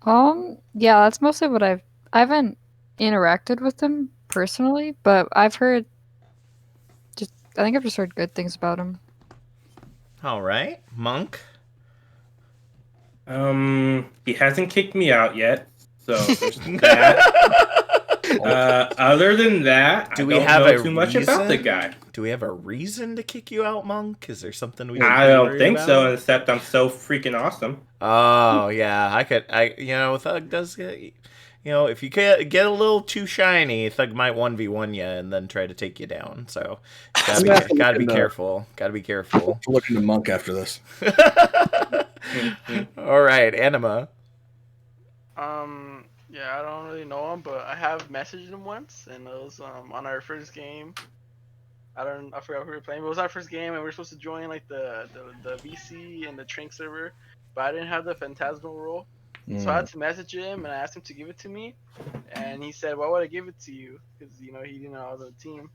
Yeah, that's mostly what I haven't interacted with him personally, but I've heard I think I've just heard good things about him. All right, Monk. He hasn't kicked me out yet, so there's that. Other than that, Do I we don't have know a too much reason? about the guy. Do we have a reason to kick you out, Monk? Is there something we? I don't think so, except I'm so freaking awesome. Oh yeah, Thug does get. If you get a little too shiny, Thug might 1v1 you and then try to take you down. So gotta be careful. Gotta be careful. Look into Monk after this. All right, Anima. Yeah, I don't really know him, but I have messaged him once, and it was on our first game. I forgot who we were playing, but it was our first game, and we were supposed to join like the VC and the Trink server, but I didn't have the Phantasmal role. So I had to message him and I asked him to give it to me, and he said, "Why would I give it to you?" Because he didn't know I was on the team.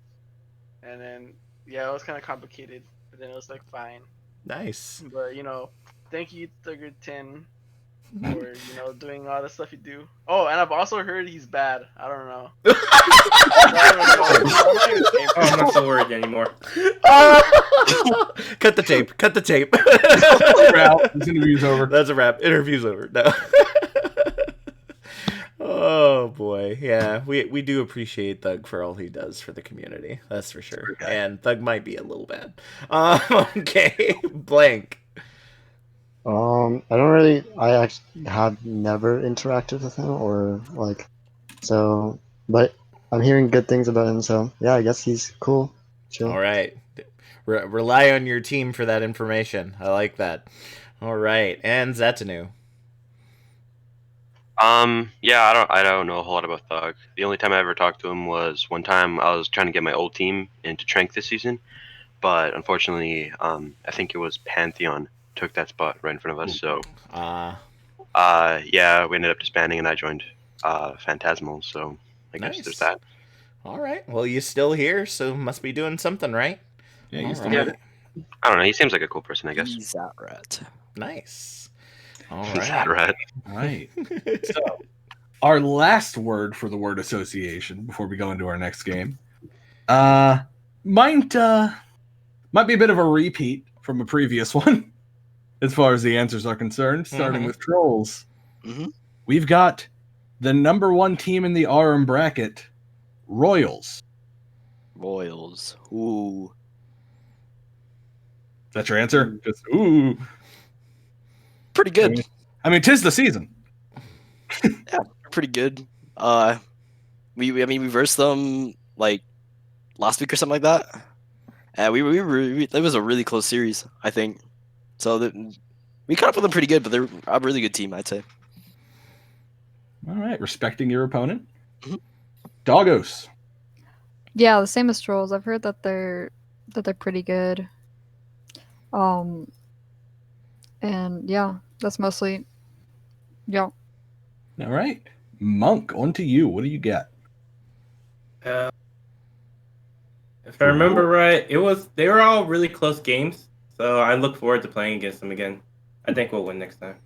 And then it was kind of complicated, but then it was like fine. Nice. But thank you, Thugger10, for doing all the stuff you do. Oh, and I've also heard he's bad. I don't know. I'm not so worried anymore. Cut the tape. Cut the tape. We're out. This interview's over. That's a wrap. Interview's over. No. Oh boy, yeah, we do appreciate Thug for all he does for the community. That's for sure. Okay. And Thug might be a little bad. Okay, Blank. I don't really. I actually have never interacted with him but I'm hearing good things about him. So yeah, I guess he's cool. Chill. All right, rely on your team for that information. I like that. All right, and Zatanu. Yeah, I don't know a whole lot about Thug. The only time I ever talked to him was one time I was trying to get my old team into Trank this season, but unfortunately, I think it was Pantheon took that spot right in front of us. So, yeah, we ended up disbanding, and I joined Phantasmal. So I guess there's that. All right. Well, you're still here, so must be doing something, right? Yeah, he's still here. I don't know. He seems like a cool person, I guess. He's that rat. Nice. All He's that rat. Right. So, our last word for the word association before we go into our next game, might be a bit of a repeat from a previous one, as far as the answers are concerned. Starting with Trolls, we've got the number one team in the RM bracket, Royals. Royals. Ooh. That's your answer? Just ooh. Pretty good. I mean, 'tis the season. Yeah, pretty good. We versed them like last week or something like that, and it was a really close series, I think. So we caught up with them pretty good, but they're a really good team, I'd say. All right, respecting your opponent. Doggos. Yeah, the same as Trolls. I've heard that they're pretty good. And yeah, that's mostly, yeah. All right, Monk, on to you. What do you got? If I remember right, they were all really close games, so I look forward to playing against them again. I think we'll win next time.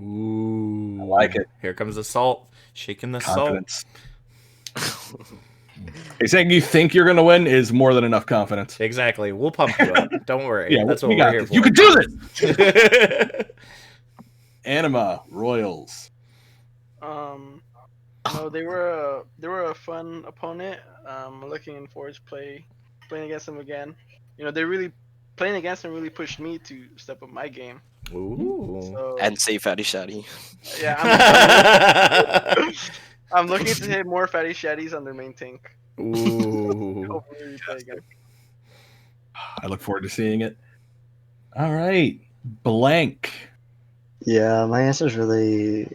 Ooh, I like it. Here comes the salt, shaking the confidence. Salt. Hey, saying you think you're going to win is more than enough confidence. Exactly. We'll pump you up. Don't worry. Yeah, that's what we're here for. You can do this. Anima Royals. They were a fun opponent. Looking forward to playing against them again. They really playing against them really pushed me to step up my game. Ooh. And say Fatty Shatty. Yeah, I'm looking to hit more Fatty Shatties on their main tank. Ooh. I look forward to seeing it. All right, Blank. Yeah, my answer is really,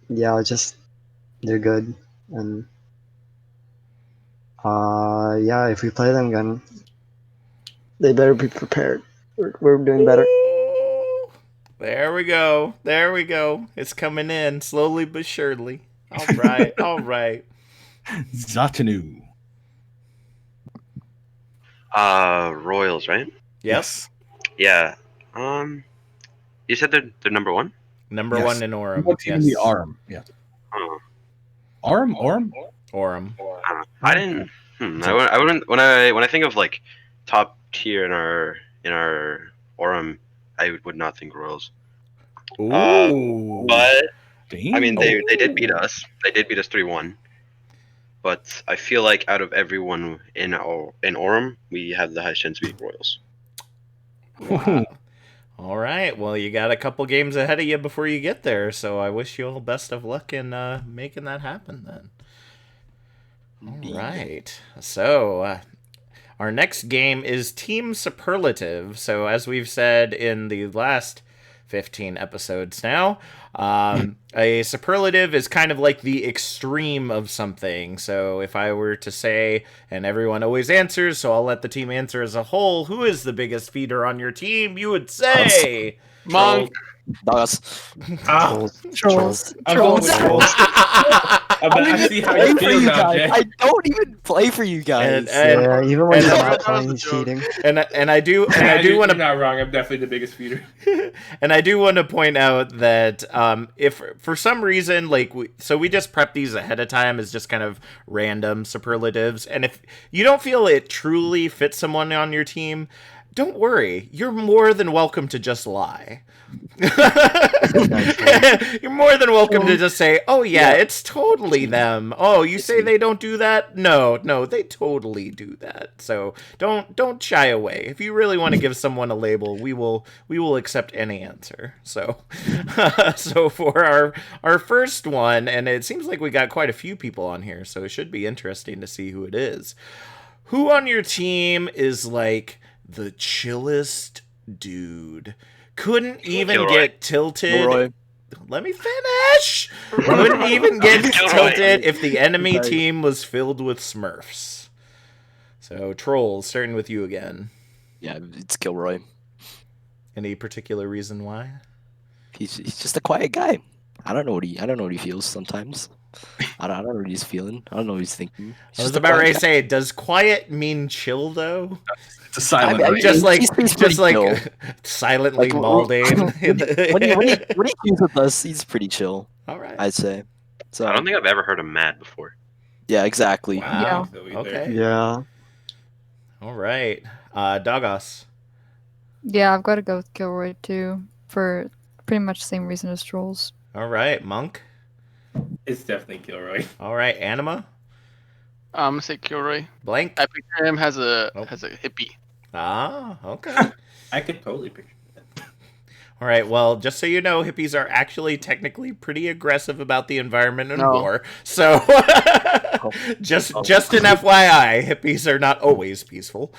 yeah, just they're good, and yeah, if we play them again, they better be prepared. We're doing better. Ooh, there we go. There we go. It's coming in slowly but surely. All right. All right. Zatanu. Royals, right? Yes. Yeah. You said they're number one. Number Yes. one in Orem. What team in the Yes. Arm? Yeah. Oh, Orem? Orem. I didn't. I wouldn't. When I think of like top tier in our Orem, I would not think Royals. Ooh. But Damn. I mean, they did beat us. They did beat us 3-1. But I feel like out of everyone in Orem, we have the highest chance to beat Royals. Wow. All right. Well, you got a couple games ahead of you before you get there, so I wish you all best of luck in making that happen then. All right. So, our next game is Team Superlative. So, as we've said in the last 15 episodes now, a superlative is kind of like the extreme of something. So, if I were to say, and everyone always answers, so I'll let the team answer as a whole, who is the biggest feeder on your team? You would say... Monk. Dogs. Trolls. I'm going with Trolls. I see how you feel now, Jay. I don't even play for you guys. Yeah, even when and- he's and- not playing, he's cheating. And I do want You're to not wrong. I'm definitely the biggest feeder. and I do want to point out that if for some reason we just prep these ahead of time as just kind of random superlatives, and if you don't feel it truly fits someone on your team, don't worry. You're more than welcome to just lie. You're more than welcome to just say, "Oh yeah, it's totally them." Oh, you say they don't do that? No, they totally do that. So don't shy away. If you really want to give someone a label, we will accept any answer. So so for our first one, and it seems like we got quite a few people on here, so it should be interesting to see who it is. Who on your team is like the chillest dude? Couldn't even Gilroy. get tilted. Gilroy. Let me finish. Couldn't even get tilted if the enemy team was filled with Smurfs. So, Trolls, starting with you again. Yeah, it's Gilroy. Any particular reason why? He's just a quiet guy. I don't know what he feels sometimes. I don't know what he's feeling. I don't know what he's thinking. I was about ready to say, does quiet mean chill though? It's a silent. I mean, just like chill. silently Like, malding. when he plays with us, he's pretty chill. All right. I'd say. So I don't think I've ever heard him mad before. yeah, exactly. Wow. Yeah. Okay. Yeah. All right. Dogos. Yeah, I've got to go with Gilroy too, for pretty much the same reason as Trolls. All right. Monk. It's definitely Gilroy. All right. Anima. I'm gonna say Kilroy. Blank. I picture him as a hippie. Ah, okay. I could totally picture that. All right. Well, just so you know, hippies are actually technically pretty aggressive about the environment and war. So, just an FYI, hippies are not always peaceful.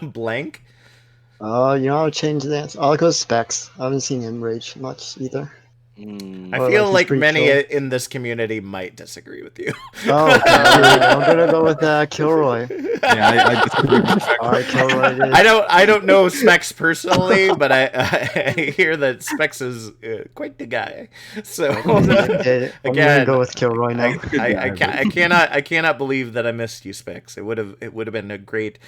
Blank. I'll change the answer. I'll go Specs. I haven't seen him rage much either. I feel like many in this community might disagree with you. Oh, okay. I'm gonna go with Kilroy. Yeah, Kilroy. I don't know Specs personally, but I hear that Specs is quite the guy. So I'm gonna go with Kilroy now. I cannot believe that I missed you, Specs. It would have been a great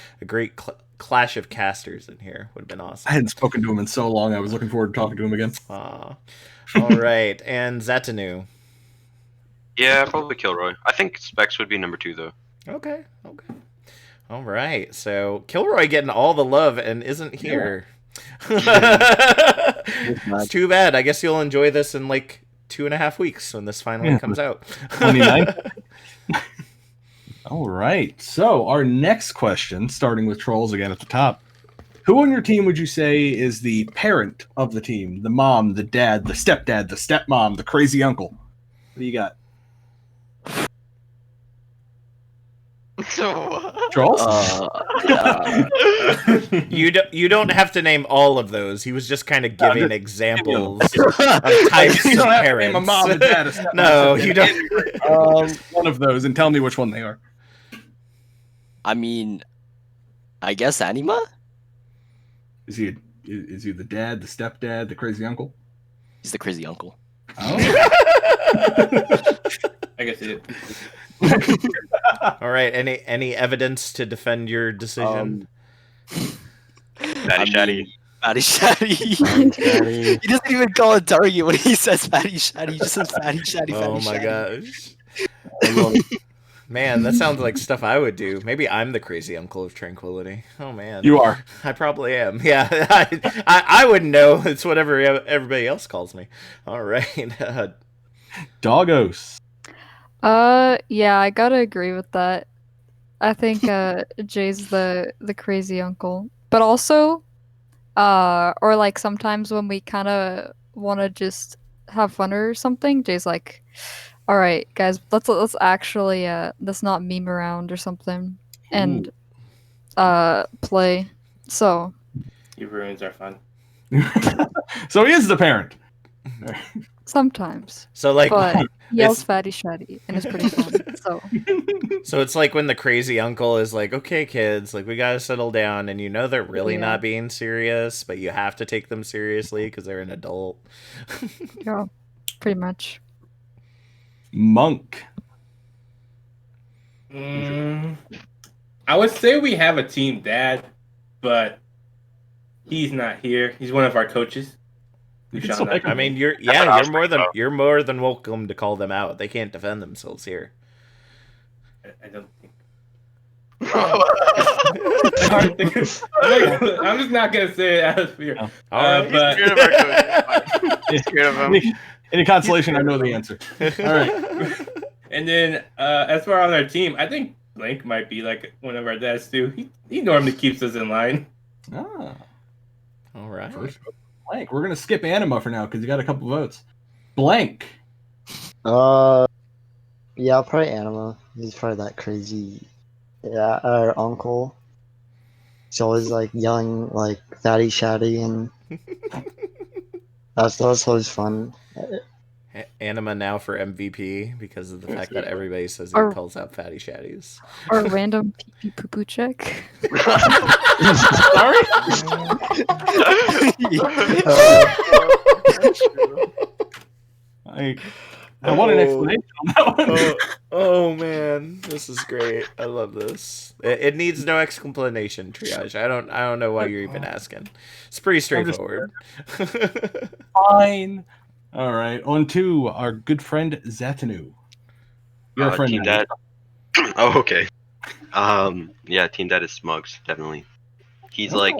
clash of casters in here. Would have been awesome. I hadn't spoken to him in so long. I was looking forward to talking to him again. All right, and Zatanu. Yeah, probably Kilroy. I think Specs would be number 2 though. Okay. All right, so Kilroy getting all the love and isn't here. It's too bad. I guess you'll enjoy this in like 2.5 weeks when this finally comes out. 29. All right. So our next question, starting with Trolls again at the top. Who on your team would you say is the parent of the team? The mom, the dad, the stepdad, the stepmom, the crazy uncle? What do you got? Trolls? You don't have to name all of those. He was just kind of giving examples of types You of don't have to parents. name a mom, a dad, a stepmom, No, a you stepdad. don't. One of those, and tell me which one they are. I mean, I guess Anima? Is he the dad, the stepdad, the crazy uncle? He's the crazy uncle. Oh. I guess it. All right. Any evidence to defend your decision? Fatty Shatty. Fatty Shatty. He doesn't even call it target when he says Fatty Shatty. He just says Fatty Shatty. Oh Fatty my Shatty. gosh. Man, that sounds like stuff I would do. Maybe I'm the crazy uncle of tranquility. Oh man, you are. I probably am. Yeah, I wouldn't know. It's whatever everybody else calls me. All right, Doggos. Yeah, I gotta agree with that. I think Jay's the crazy uncle, but also, or like sometimes when we kind of want to just have fun or something, Jay's like, all right, guys, let's actually let's not meme around or something and play. So He ruins our fun. So he is the parent. sometimes. So like, but he yells Fatty Shatty and it's pretty fun. So it's like when the crazy uncle is like, okay, kids, like we gotta settle down, and you know they're really not being serious, but you have to take them seriously because they're an adult. Yeah, pretty much. Monk. I would say we have a team dad, but he's not here. He's one of our coaches. I mean, you're more than welcome to call them out. They can't defend themselves here. I don't think. I'm just not gonna say it out of fear. All right. But Scared of our coach. He's scared of him. Any consolation, I know the answer. All right. And then as far on our team, I think Blank might be like one of our dads too. He normally keeps us in line. Ah. All right. Blank. We're gonna skip Anima for now because you got a couple votes. Blank. Yeah, probably Anima. He's probably that crazy. Yeah, our uncle. He's always like yelling like Fatty Shatty, and that's always fun. Anima now for MVP because of the fact that everybody says he calls out fatty shatties. Or random pee poo poo check. Sorry? I want an explanation on that one. Oh man, this is great. I love this. It needs no explanation, Triage. I don't know why you're even asking. It's pretty straightforward. Fine. All right, on to our good friend Zatanu. You're a friend. Team Dad. Oh, okay. Yeah, Team Dad is Smugs, definitely. He's like,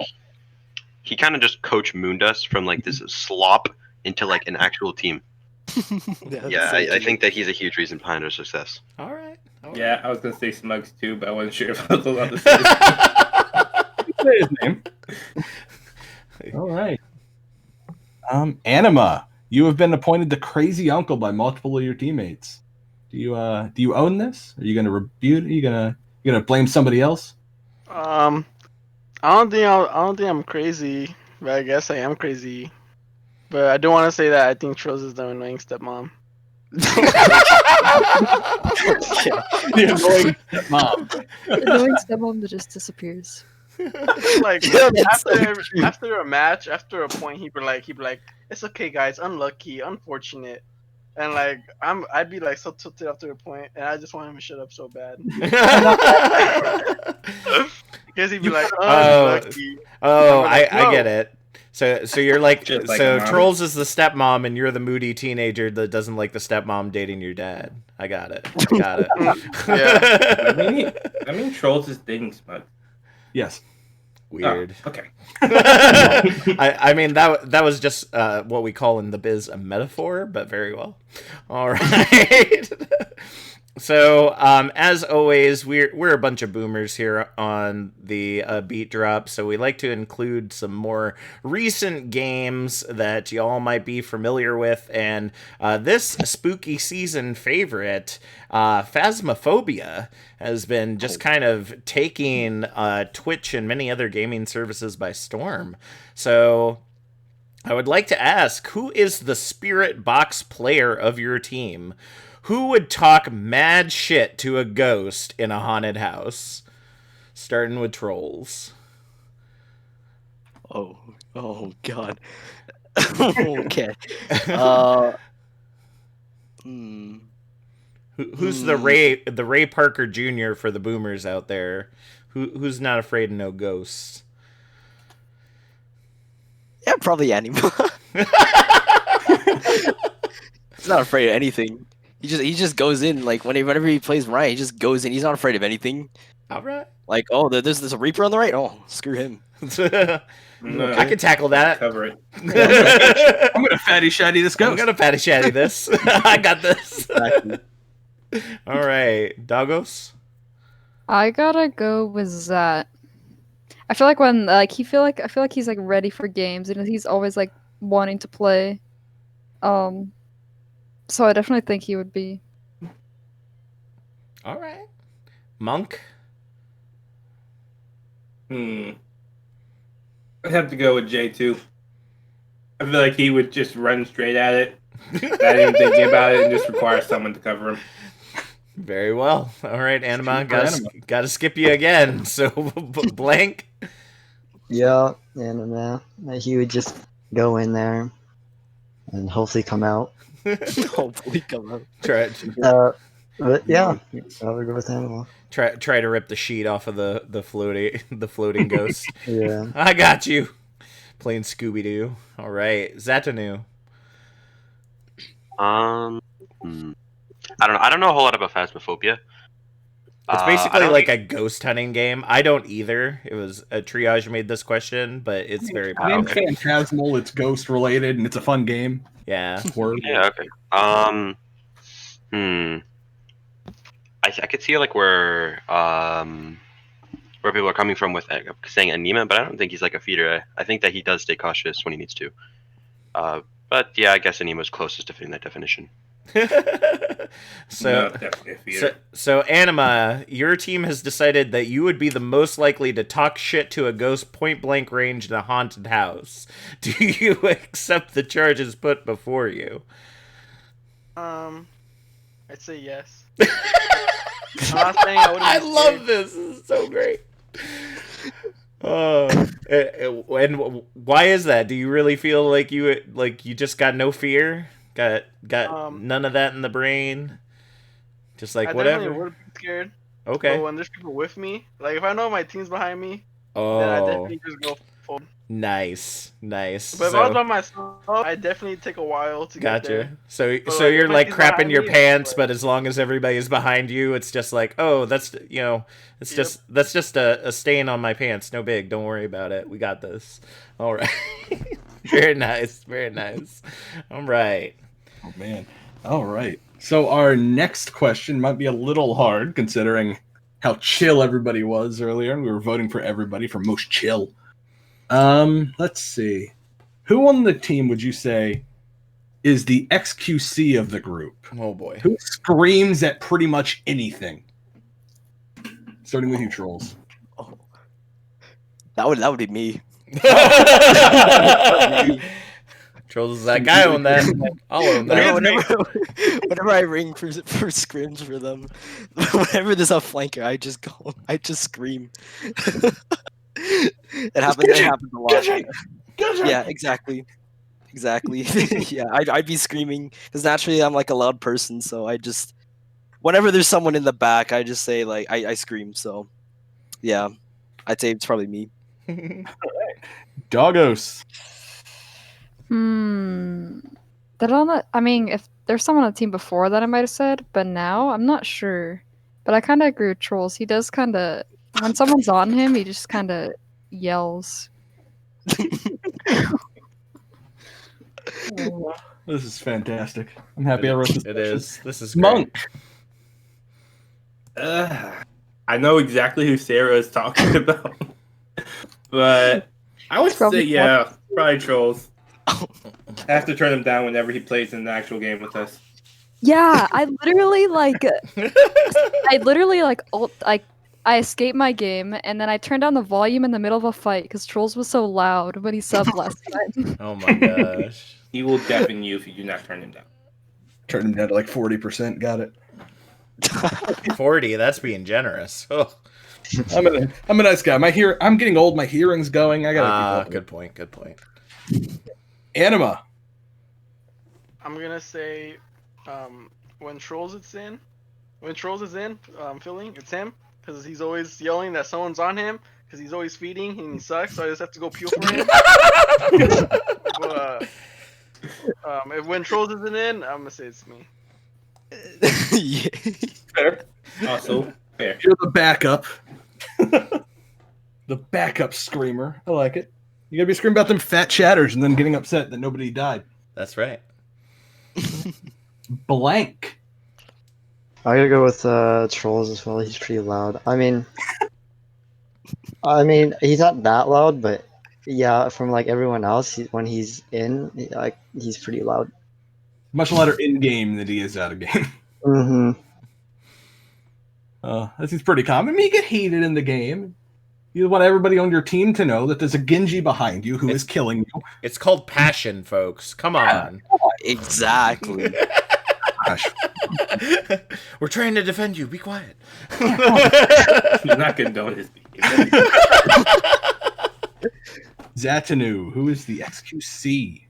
he kind of just Coach Mooned us from like this slop into like an actual team. Yeah, I think that he's a huge reason behind our success. All right. Yeah, I was gonna say Smugs too, but I wasn't sure if I was allowed to say Say his name. All right. Anima, you have been appointed the crazy uncle by multiple of your teammates. Do you own this? Are you gonna rebuke? Are you gonna blame somebody else? I don't think I'm crazy, but I guess I am crazy. But I don't want to say that I think Trolls is the annoying stepmom. The annoying stepmom. Annoying stepmom that just disappears. Like after a match, after a point, he'd be like, "It's okay, guys. Unlucky, unfortunate." And like I'd be like so tilted after a point, and I just want him to shut up so bad. Because he'd be like, "Unlucky." I get it. So you're like, Just like so a mom. Trolls is the stepmom, and you're the moody teenager that doesn't like the stepmom dating your dad. I got it. Yeah. I mean, Trolls is dating Smug. Yes. Weird. Oh, okay. I mean that was just what we call in the biz a metaphor, but very well. All right. So, as always, we're a bunch of boomers here on the BeatDrop, so we like to include some more recent games that y'all might be familiar with, and this spooky season favorite, Phasmophobia, has been just kind of taking Twitch and many other gaming services by storm. So, I would like to ask, who is the spirit box player of your team? Who would talk mad shit to a ghost in a haunted house? Starting with trolls. Oh God. Okay. Who's the Ray Parker Jr. for the boomers out there? Who's not afraid of no ghosts? Yeah, probably Anima. He's not afraid of anything. He just goes in like whenever he plays Ryan, he just goes in. He's not afraid of anything. All right. Like, oh, there's a Reaper on the right. Oh, screw him. No, I can tackle that. Cover it. I'm gonna fatty shatty this ghost. I'm gonna fatty shatty this. I got this. Exactly. All right, Dagos. I gotta go with Zat. I feel like when I feel like he's like ready for games and he's always like wanting to play. So I definitely think he would be. All right, Monk. I'd have to go with J2. I feel like he would just run straight at it, not even thinking about it, and just require someone to cover him. Very well. All right, Anima. Gotta skip you again. So, Blank. Yeah, and he would just go in there and hopefully come out. Hopefully come out. But yeah, I would go with Animal. Try to rip the sheet off of the floating ghost. Yeah. I got you. Playing Scooby Doo. All right, Zatanu. I don't know. I don't know a whole lot about Phasmophobia. It's basically like a ghost hunting game. I don't either. It was a triage made this question, but it's very popular. Phantasmal. It's ghost related and it's a fun game. Yeah. Yeah. Okay. I could see like where people are coming from with saying Anima, but I don't think he's like a feeder. I think that he does stay cautious when he needs to. But yeah, I guess Anima's closest to fitting that definition. So Anima, your team has decided that you would be the most likely to talk shit to a ghost point blank range in a haunted house. Do you accept the charges put before you? I'd say yes. I'm not saying I wouldn't. I love this. This is so great. And why is that? Do you really feel like you just got no fear? Got none of that in the brain? Just like I whatever. definitely would be scared. Okay. But when there's people with me, like if I know my team's behind me, then I definitely just go full. Nice. But if I was by myself, I definitely take a while to get there. So But, you're if my like team's crapping behind your me, pants, but as long as everybody's behind you, it's just like, oh, that's just a stain on my pants. No big. Don't worry about it. We got this. All right. Very nice. Very nice. All right. Oh man. All right. So our next question might be a little hard considering how chill everybody was earlier, and we were voting for everybody for most chill. Let's see. Who on the team would you say is the XQC of the group? Oh boy. Who screams at pretty much anything? Starting with you, trolls. Oh. That would be me. Trolls is that guy on that. I'll own that. Whenever I ring for scrims for them, whenever there's a flanker, I just scream. It happens a lot. Yeah, exactly. Yeah, I'd be screaming because naturally I'm like a loud person, so I just whenever there's someone in the back, I just say like I scream. So yeah, I'd say it's probably me. Doggos. I mean, if there's someone on the team before that I might have said, but now I'm not sure. But I kind of agree with Trolls. He does kind of, when someone's on him, he just kind of yells. This is fantastic. I'm happy I wrote this. It is. This is great. Monk. I know exactly who Sarah is talking about, but I would say probably Trolls. I have to turn him down whenever he plays in the actual game with us. Yeah, I literally I escaped my game and then I turned down the volume in the middle of a fight because Trolls was so loud when he subbed last time. Oh my gosh. He will deafen you if you do not turn him down. Turn him down to like 40%. Got it. 40. That's being generous. Oh. I'm a nice guy. I'm getting old. My hearing's going. I gotta. Good point. Good point. Anima. I'm gonna say, when Trolls is in, filling, it's him, because he's always yelling that someone's on him, because he's always feeding and he sucks, so I just have to go peel for him. But if when Trolls isn't in, I'm gonna say it's me. Yeah. Fair. Also fair. You're the backup. The backup screamer. I like it. You gotta be screaming about them fat chatters and then getting upset that nobody died. That's right. Blank. I gotta go with Trolls as well. He's pretty loud. I mean, he's not that loud, but yeah, from like everyone else, when he's in, he's pretty loud. Much louder in game than he is out of game. Mm-hmm. That seems pretty common. I mean, you get heated in the game. You want everybody on your team to know that there's a Genji behind you who is killing you. It's called passion, folks. Come on. Exactly. Gosh. We're trying to defend you. Be quiet. He's not condone his behavior. Zatanu, who is the XQC?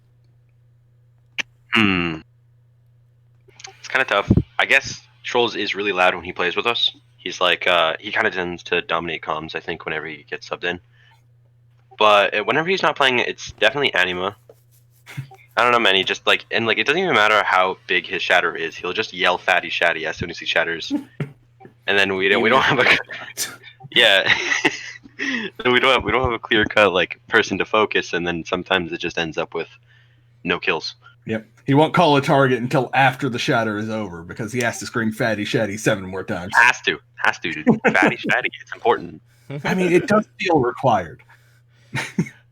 It's kind of tough. I guess Trolls is really loud when he plays with us. He's like, he kind of tends to dominate comms, I think, whenever he gets subbed in. But whenever he's not playing, it's definitely Anima. I don't know, man. He just like, and like, it doesn't even matter how big his shatter is. He'll just yell "fatty shatty" as soon as he shatters, and then we don't have a yeah. we don't have a clear cut like person to focus, and then sometimes it just ends up with no kills. Yep. He won't call a target until after the shatter is over because he has to scream "fatty shatty" 7 more times. Has to, dude. Fatty shatty. It's important. I mean, it does feel required.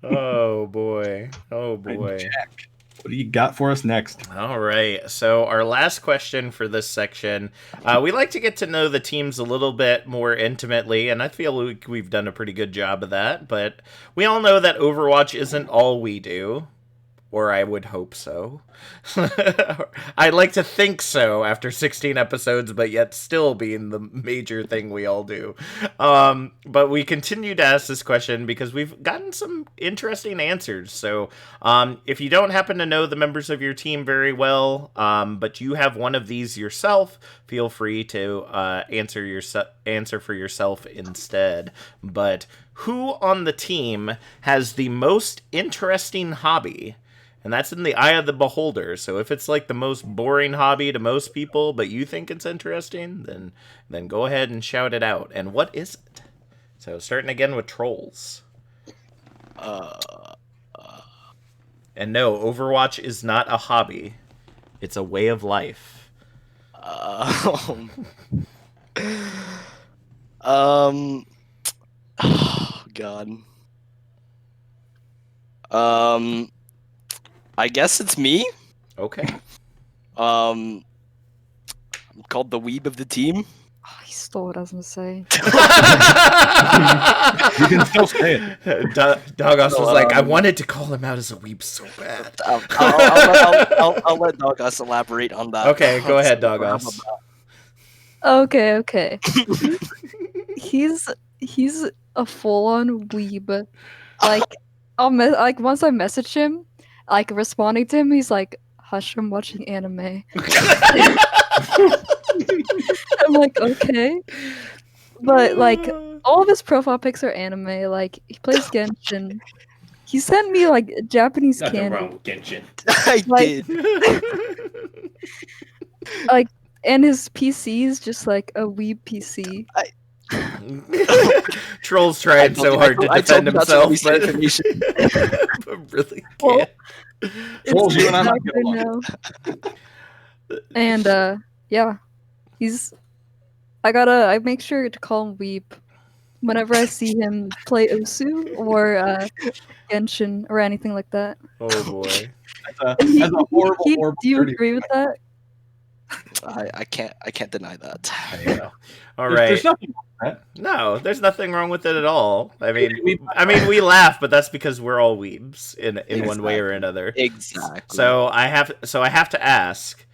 Oh boy. Oh boy. Jack, what do you got for us next? All right. So our last question for this section, we like to get to know the teams a little bit more intimately, and I feel like we've done a pretty good job of that. But we all know that Overwatch isn't all we do. Or I would hope so. I'd like to think so after 16 episodes, but yet still being the major thing we all do. But we continue to ask this question because we've gotten some interesting answers. So if you don't happen to know the members of your team very well, but you have one of these yourself, feel free to answer for yourself instead. But who on the team has the most interesting hobby? And that's in the eye of the beholder. So if it's like the most boring hobby to most people, but you think it's interesting, then go ahead and shout it out. And what is it? So starting again with Trolls. And no, Overwatch is not a hobby. It's a way of life. Oh God. I guess it's me. Okay. I'm called the weeb of the team. Oh, he stole what I was gonna say. You can still say it. Dogos was like, I wanted to call him out as a weeb so bad. I'll let Dogos elaborate on that. Okay, go ahead, Dogos. Okay. He's a full-on weeb. Like once I message him, like responding to him, he's like, "Hush, I'm watching anime." I'm like, okay, but like all of his profile pics are anime. Like he plays Genshin. He sent me like Japanese Nothing candy. wrong with Genshin. I did. Like, and his PC is just like a weeb PC. Troll's trying so hard to defend himself, but really can't. Trolls, you and I might Exactly get along. now. And yeah, he's I make sure to call him Weeb whenever I see him play Osu or Genshin or anything like that. Oh boy. That's a horrible, horrible. Do you dirty agree with that? I can't deny that. Yeah. All There's right. nothing wrong with that. No, there's nothing wrong with it at all. I mean, we laugh, but that's because we're all weebs in one way or another. Exactly. So I have to ask,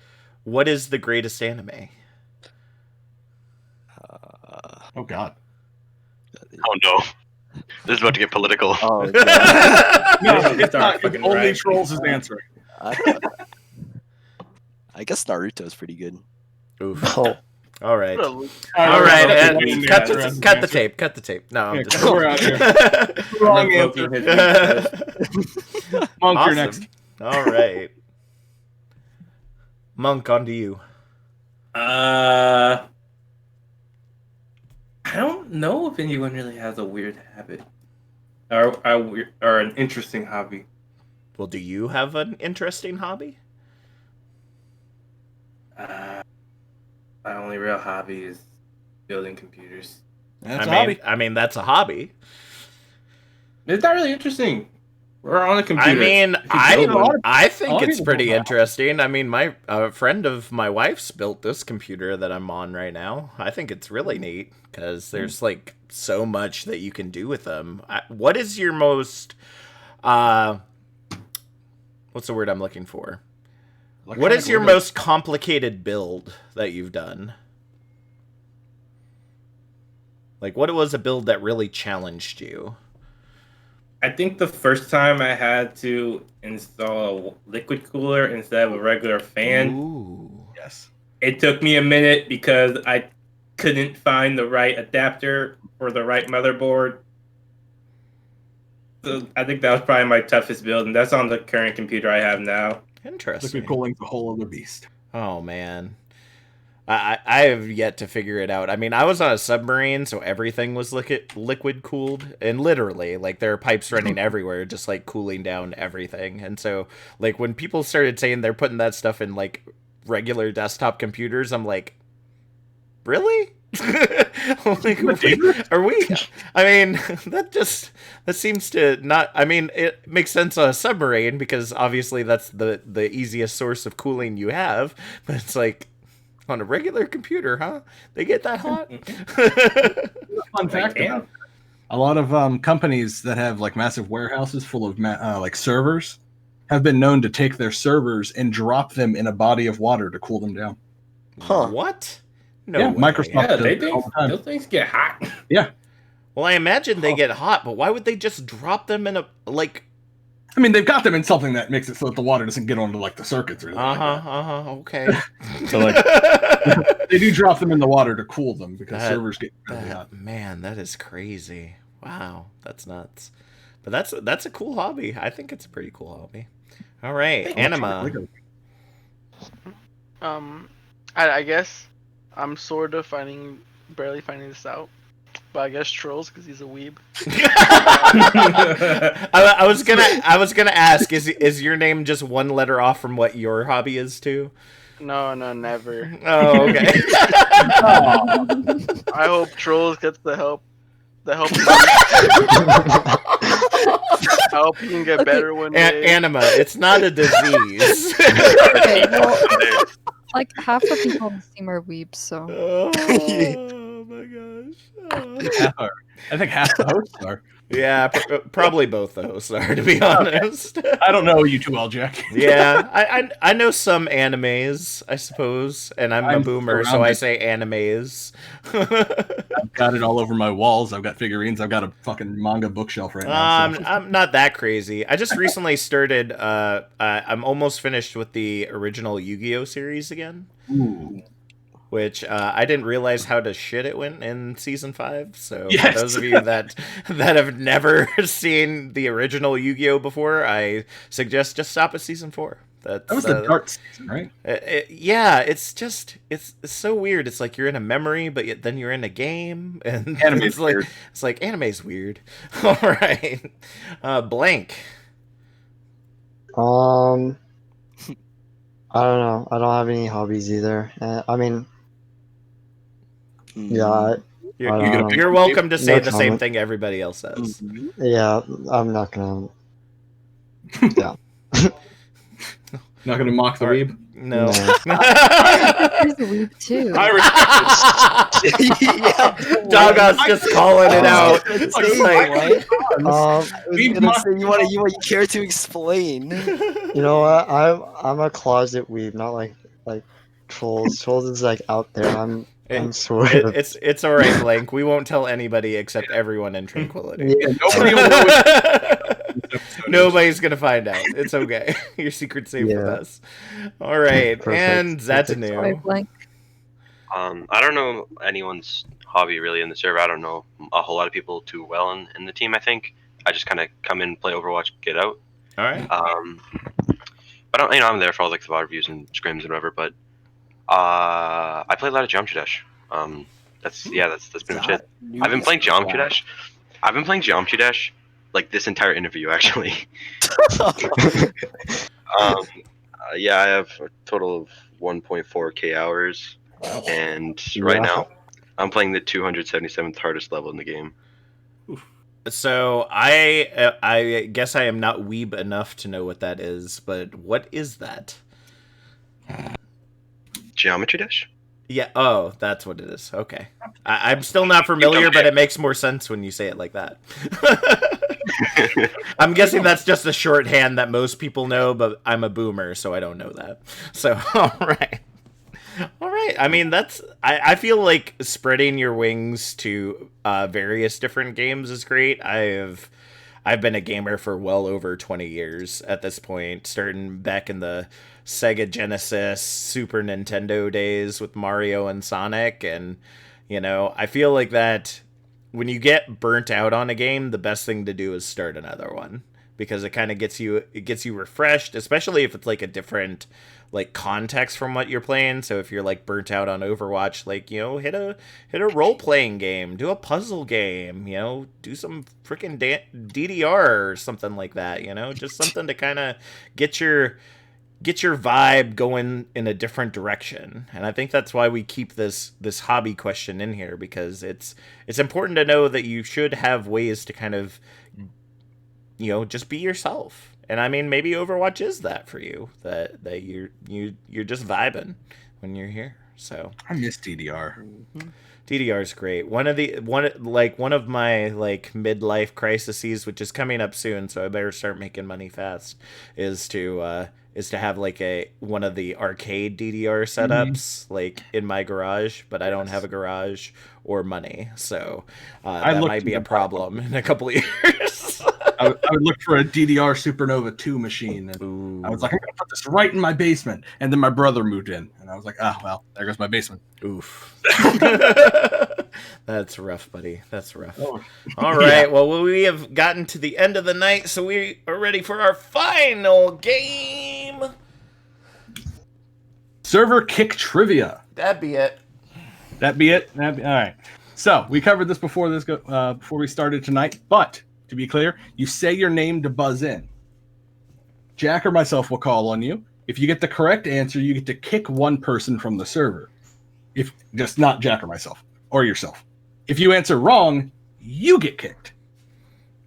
what is the greatest anime? Oh God. Oh no. This is about to get political. Oh, No, it's not. fucking Only right. Trolls is answering. I guess Naruto is pretty good. Oof. Oh, All right. What a- All right. Okay, And yeah, cut that's the answer. tape. Cut the tape. No, I'm Yeah, just. we're out here. Wrong answer. Monk, you're next. All right. Monk, on to you. I don't know if anyone really has a weird habit or an interesting hobby. Well, do you have an interesting hobby? My only real hobby is building computers. That's a I hobby. mean, that's a hobby. It's not really interesting. We're on a computer. I mean, If you build one- I think lot of it's people pretty build that. interesting. I mean, a friend of my wife's built this computer that I'm on right now. I think it's really neat because there's like so much that you can do with them. What is your most what's the word I'm looking for? What is your most complicated build that you've done? Like, what was a build that really challenged you? I think the first time I had to install a liquid cooler instead of a regular fan, Ooh. Yes. it took me a minute because I couldn't find the right adapter for the right motherboard. So I think that was probably my toughest build, and that's on the current computer I have now. Interesting. Liquid cooling's a whole other beast. Oh man, I have yet to figure it out. I mean, I was on a submarine, so everything was liquid cooled, and literally, like, there are pipes running everywhere, just like cooling down everything. And so, like, when people started saying they're putting that stuff in like regular desktop computers, I'm like, really? Like, are we? I mean, that seems to not. I mean, it makes sense on a submarine because obviously that's the easiest source of cooling you have. But it's like on a regular computer, huh? They get that hot? Fun fact about a lot of companies that have like massive warehouses full of like servers have been known to take their servers and drop them in a body of water to cool them down. Huh. What? No Yeah, way. Microsoft Yeah, does they it all the time. those things get hot. Yeah. Well, I imagine they get hot, but why would they just drop them in a like? I mean, they've got them in something that makes it so that the water doesn't get onto like the circuits or anything. Okay. So like, they do drop them in the water to cool them because servers get really hot. Man, that is crazy. Wow, that's nuts. But that's a cool hobby. I think it's a pretty cool hobby. All right, Anima. I guess I'm sort of barely finding this out, but I guess Trolls because he's a weeb. I was gonna ask, is your name just one letter off from what your hobby is too? No, never. Oh, okay. I hope Trolls gets the help. I hope he can get better one day. Anima, it's not a disease. Okay, well, like half the people on the team are weebs, so. Oh my gosh. I think half the hosts are. Yeah, probably both the hosts are, to be honest. I don't know you too well, Jack. Yeah, I know some animes, I suppose, and I'm a boomer, so I say animes. I've got it all over my walls. I've got figurines. I've got a fucking manga bookshelf right now. So. I'm not that crazy. I just recently started. I'm almost finished with the original Yu-Gi-Oh series again. Ooh. Which I didn't realize how to shit it went in season 5. So Yes. for those of you that have never seen the original Yu-Gi-Oh before, I suggest just stop at season 4. That was the dark season, right? Yeah, it's so weird. It's like you're in a memory, but then you're in a game, and Anime's weird. It's like anime's weird. All right, blank. I don't know. I don't have any hobbies either. I mean, Yeah, You're welcome to say no the same comment. thing everybody else says. Yeah, I'm not gonna. Yeah. Not gonna mock the weeb. No. He's a weeb too. I respect Yeah, Dogos just calling it out. It's Just like, like, I was gonna say you care to explain. You know what? I'm a closet weeb, not like trolls. Trolls is like out there. I'm sort of. it's all right, Blank. We won't tell anybody except everyone in Tranquility. Yeah, nobody will know Nobody's gonna find out. It's okay. Your secret's safe with us. All right, Perfect. and Sorry, Zatanu. Blank. I don't know anyone's hobby really in the server. I don't know a whole lot of people too well in the team. I think I just kind of come in, play Overwatch, get out. All right. But I'm there for all like the VOD views and scrims and whatever. But I play a lot of Geometry Dash. That's pretty much it. I've been playing Geometry Dash. I've been playing Geometry Dash like this entire interview actually. Yeah, I have a total of 1.4k hours, and right now I'm playing the 277th hardest level in the game. So I guess I am not weeb enough to know what that is, but what is that? Geometry Dash? Yeah. Oh, that's what it is. Okay. I'm still not familiar, but it makes more sense when you say it like that. I'm guessing that's just a shorthand that most people know, but I'm a boomer, so I don't know that. So, all right. All right. I mean, I feel like spreading your wings to various different games is great. I've been a gamer for well over 20 years at this point, starting back in the Sega Genesis, Super Nintendo days with Mario and Sonic. And, I feel like that when you get burnt out on a game, the best thing to do is start another one, because it kind of gets you refreshed, especially if it's like a different like context from what you're playing. So if you're like burnt out on Overwatch, like, hit a role-playing game, do a puzzle game, do some freaking DDR or something like that, just something to kind of get your vibe going in a different direction. And I think that's why we keep this hobby question in here, because it's important to know that you should have ways to kind of just be yourself. And I mean, maybe Overwatch is that for you, that you're just vibing when you're here. So I miss DDR. Mm-hmm. DDR is great. One of my like midlife crises, which is coming up soon, so I better start making money fast, is to have like one of the arcade DDR setups like in my garage, but I don't have a garage or money, so that might be a problem in a couple of years. I would look for a DDR Supernova 2 machine, and I was like, I'm gonna put this right in my basement. And then my brother moved in, and I was like, well, there goes my basement. Oof. That's rough, buddy. That's rough. Oh. All right. Yeah. Well, we have gotten to the end of the night, so we are ready for our final game. Server kick trivia. That'd be it. All right. So we covered this before we started tonight, but to be clear, you say your name to buzz in. Jack or myself will call on you. If you get the correct answer, you get to kick one person from the server. If just not Jack or myself or yourself. If you answer wrong, you get kicked.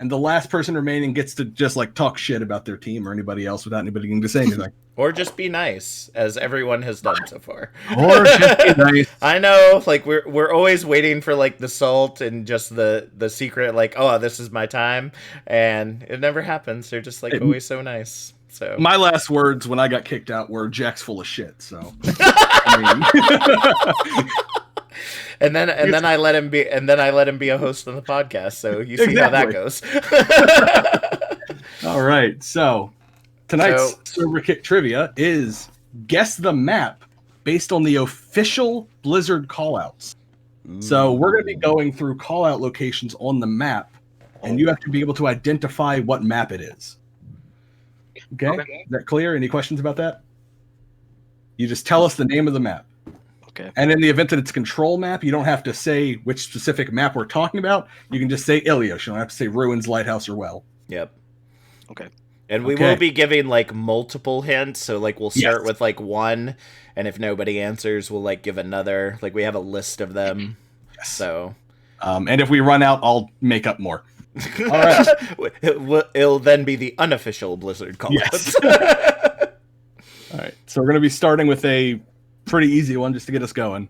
And the last person remaining gets to just like talk shit about their team or anybody else without anybody getting to say anything. Or just be nice, as everyone has done so far. Or just be nice. I know, like we're always waiting for like the salt and just the secret, like, oh, this is my time, and it never happens. They're just like always so nice. So my last words when I got kicked out were "Jack's full of shit." So, I mean... and then I let him be a host on the podcast. So you see how that goes. All right, so. Tonight's server kick trivia is guess the map based on the official Blizzard callouts. So we're going to be going through callout locations on the map, and you have to be able to identify what map it is. Okay? Is that clear? Any questions about that? You just tell us the name of the map. Okay. And in the event that it's a control map, you don't have to say which specific map we're talking about. You can just say Ilios. You don't have to say Ruins, Lighthouse, or Well. Yep. Okay. And we will be giving like multiple hints, so like we'll start with like one, and if nobody answers, we'll like give another. Like we have a list of them. So, and if we run out, I'll make up more. All right. It'll then be the unofficial Blizzard call. Yes. All right. So we're going to be starting with a pretty easy one just to get us going.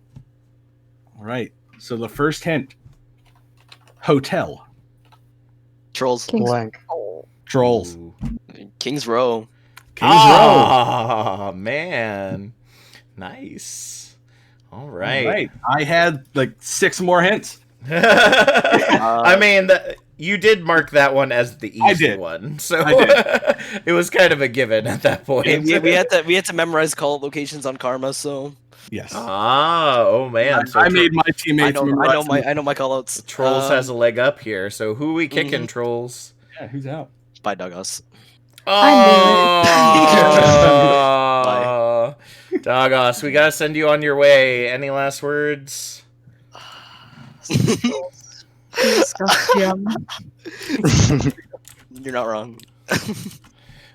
All right. So the first hint. Hotel. Trolls. Blank. Trolls. Ooh. Kings Row. Kings Row. Oh, man. Nice. All right. All right. I had like 6 more hints. I mean, you did mark that one as the easy one, so it was kind of a given at that point. Yeah, we had to memorize call locations on Karma, so yes. Oh man! So I made my teammates. I know my callouts. Trolls has a leg up here. So who are we kicking, Trolls? Yeah, who's out? Bye, Doggos. Oh, Doggos, we gotta send you on your way. Any last words? You're not wrong.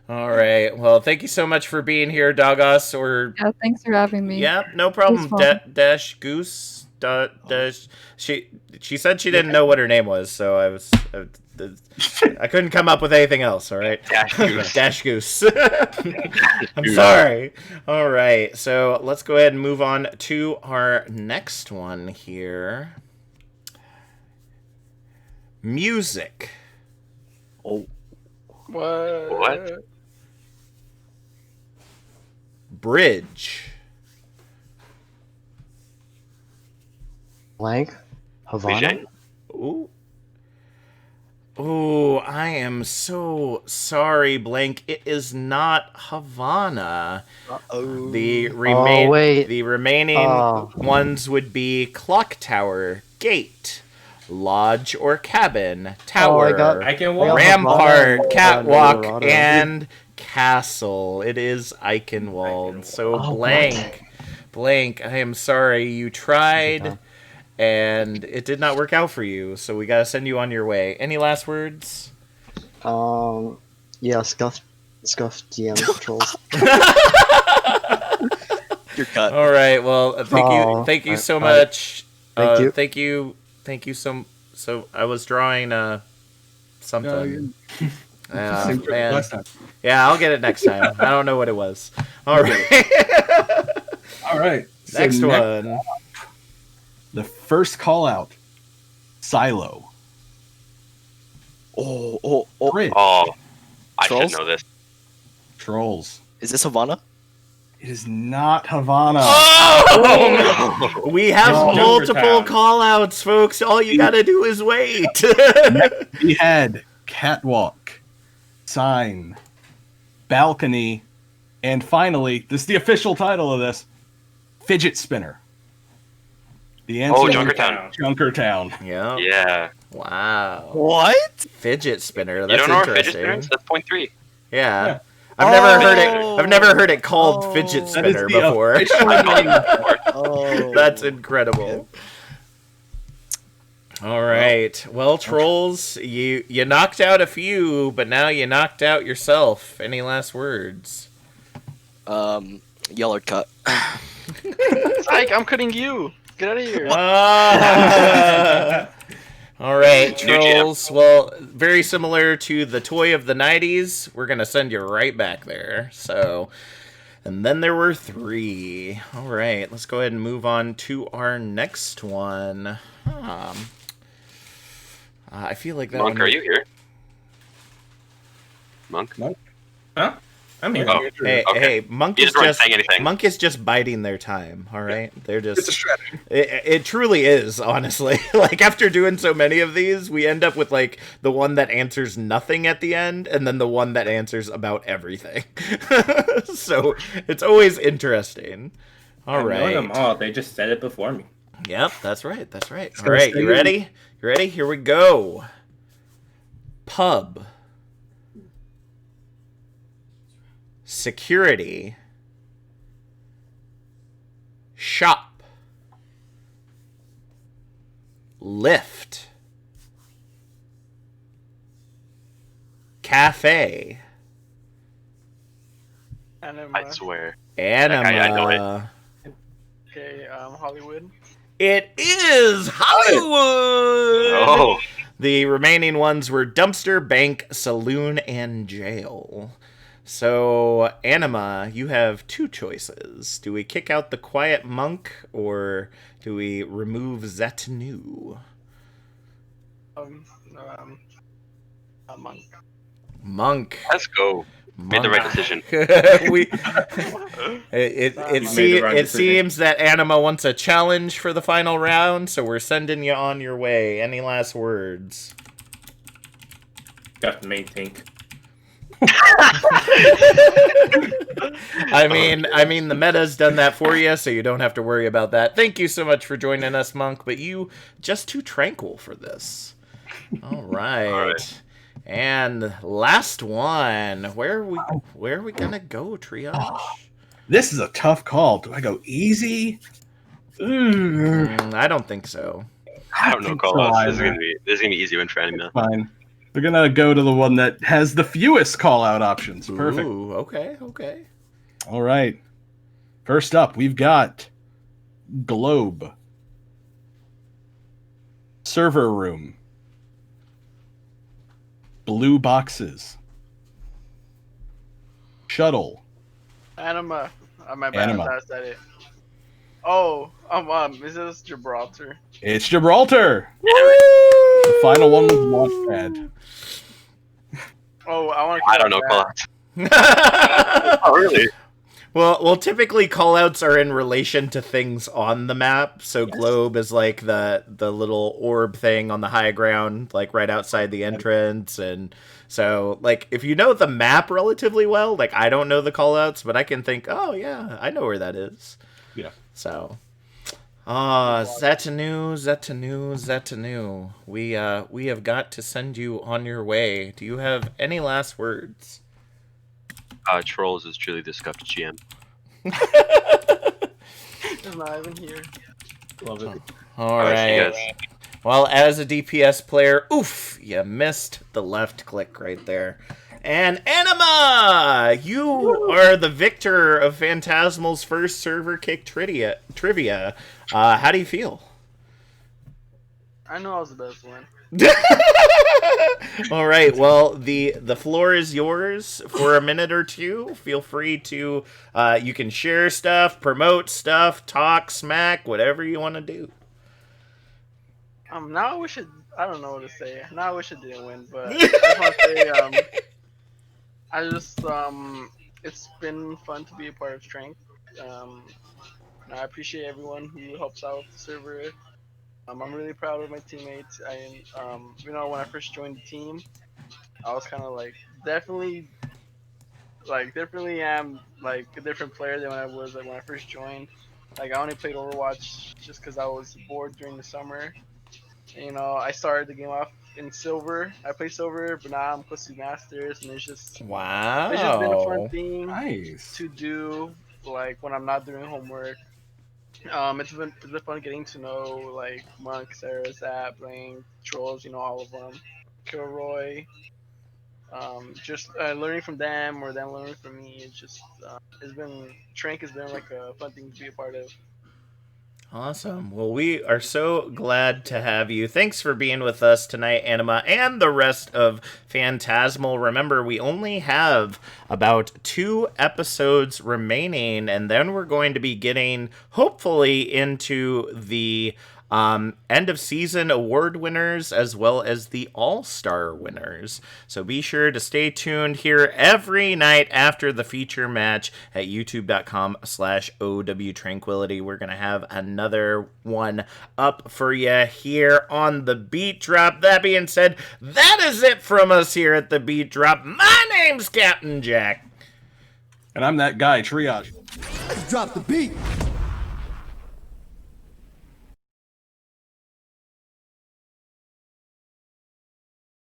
All right. Well, thank you so much for being here, Doggos. Yeah, thanks for having me. Yeah, no problem. Dash Goose. Dash. She said she didn't know what her name was, so I couldn't come up with anything else. All right. Dash Goose. Dash Goose. I'm sorry. All right. So let's go ahead and move on to our next one here. Music. Oh. What? Bridge. Blank. Havana. Ooh. Ooh, I am so sorry, Blank. It is not Havana. Uh-oh. The wait. remaining ones would be Clock Tower, Gate, Lodge or Cabin, Tower, I can walk. Rampart, Catwalk, and Castle. It is Eichenwald. So Blank, I am sorry. You tried, and it did not work out for you. So we gotta send you on your way. Any last words? Yeah, Scuff GM Trolls. You're cut. All right. Well, thank you so much. Thank you. Thank you so. I was drawing something. Man. Yeah, I'll get it next time. I don't know what it was. All right. All right. Next one. The first call out. Silo. Bridge. Oh, I Trolls? should know this. Trolls. Is this Havana? It is not Havana. Oh! We have multiple Junkertown. call-outs, folks. All you gotta do is wait. We had Catwalk, Sign, Balcony, and finally, this is the official title of this, Fidget Spinner. The answer is Junkertown. Junkertown. Yeah. Yeah. Wow. What? Fidget spinner. That's You don't know what interesting. fidget spinner is? That's point 3. Yeah. I've never heard it. I've never heard it called fidget That is spinner the before. official name. Oh. That's incredible. All right. Well, Trolls, you knocked out a few, but now you knocked out yourself. Any last words? Yellow cut. Ike, I'm cutting you. Get out of here. All right, New jam. Trolls. Well, very similar to the toy of the 90s. We're going to send you right back there. So, and then there were 3. All right, let's go ahead and move on to our next one. I feel like that Monk, one... are you here? Monk? Huh? I'm here. Oh, Hey, Monk You is just weren't just saying anything. Monk is just biding their time. All right, they're just. It's a strategy. It truly is, honestly. Like after doing so many of these, we end up with like the one that answers nothing at the end, and then the one that answers about everything. So it's always interesting. All right. I know them all. They just said it before me. Yep, that's right. That's right. All right, you ready? You ready? Here we go. Pub. Security. Shop. Lift. Cafe. Anima. I swear. Anima. I know it. Okay, Hollywood. It is Hollywood! Oh. The remaining ones were dumpster, bank, saloon, and jail. So, Anima, you have two choices. Do we kick out the quiet monk, or do we remove Zetanu? Monk. Monk. Let's go. Made the right decision. It seems that Anima wants a challenge for the final round, so we're sending you on your way. Any last words? Got the main tank. I mean, the meta's done that for you, so you don't have to worry about that. Thank you so much for joining us, Monk, but you just too tranquil for this. All right. And last one. Where are we gonna go, Triage? This is a tough call. Do I go easy? I don't think so. I don't know call outs. This is gonna be easy win for Anima. Fine. We're gonna go to the one that has the fewest call out options. Perfect. Ooh, okay. All right. First up, we've got Globe. Server room. Blue boxes. Shuttle. Anima. My bad. Anima. I said it. Oh, is this Gibraltar? It's Gibraltar. The final one was Launchpad. Oh, I don't know call outs. Oh, really? Well, typically callouts are in relation to things on the map. So globe is like the little orb thing on the high ground, like right outside the entrance. And so, like, if you know the map relatively well, like I don't know the callouts, but I can think, oh yeah, I know where that is. Yeah. So, Zetanu. We have got to send you on your way. Do you have any last words? Trolls is truly the scuffed GM. It's not even here. Love it. All right. Well, as a DPS player, oof, you missed the left click right there. And Anima, you are the victor of Phantasmal's first server kick trivia. How do you feel? I know I was the best one. All right. Well, the floor is yours for a minute or two. Feel free to you can share stuff, promote stuff, talk smack, whatever you want to do. Now I wish I don't know what to say. Now I wish I didn't win, but I just want to say it's been fun to be a part of Strength. I appreciate everyone who helps out with the server. I'm really proud of my teammates. When I first joined the team, I was kind of definitely am like a different player than when I was when I first joined. I only played Overwatch just because I was bored during the summer. I started the game off in silver. I play silver, but now I'm close to masters, and it's just been a fun thing to do. When I'm not doing homework. It's been fun getting to know Monk, Sarah, Zap, Blank, Trolls, all of them, Kilroy. Just learning from them or them learning from me. It's just Trank has been a fun thing to be a part of. Awesome. Well, we are so glad to have you. Thanks for being with us tonight, Anima, and the rest of Phantasmal. Remember, we only have about 2 episodes remaining, and then we're going to be getting, hopefully, into the end of season award winners as well as the all-star winners. So be sure to stay tuned here every night after the feature match at youtube.com/OW Tranquility. We're going to have another one up for you here on the Beat Drop. That being said, that is it from us here at the Beat Drop. My name's Captain Jack. And I'm that guy, Triage. Drop the beat.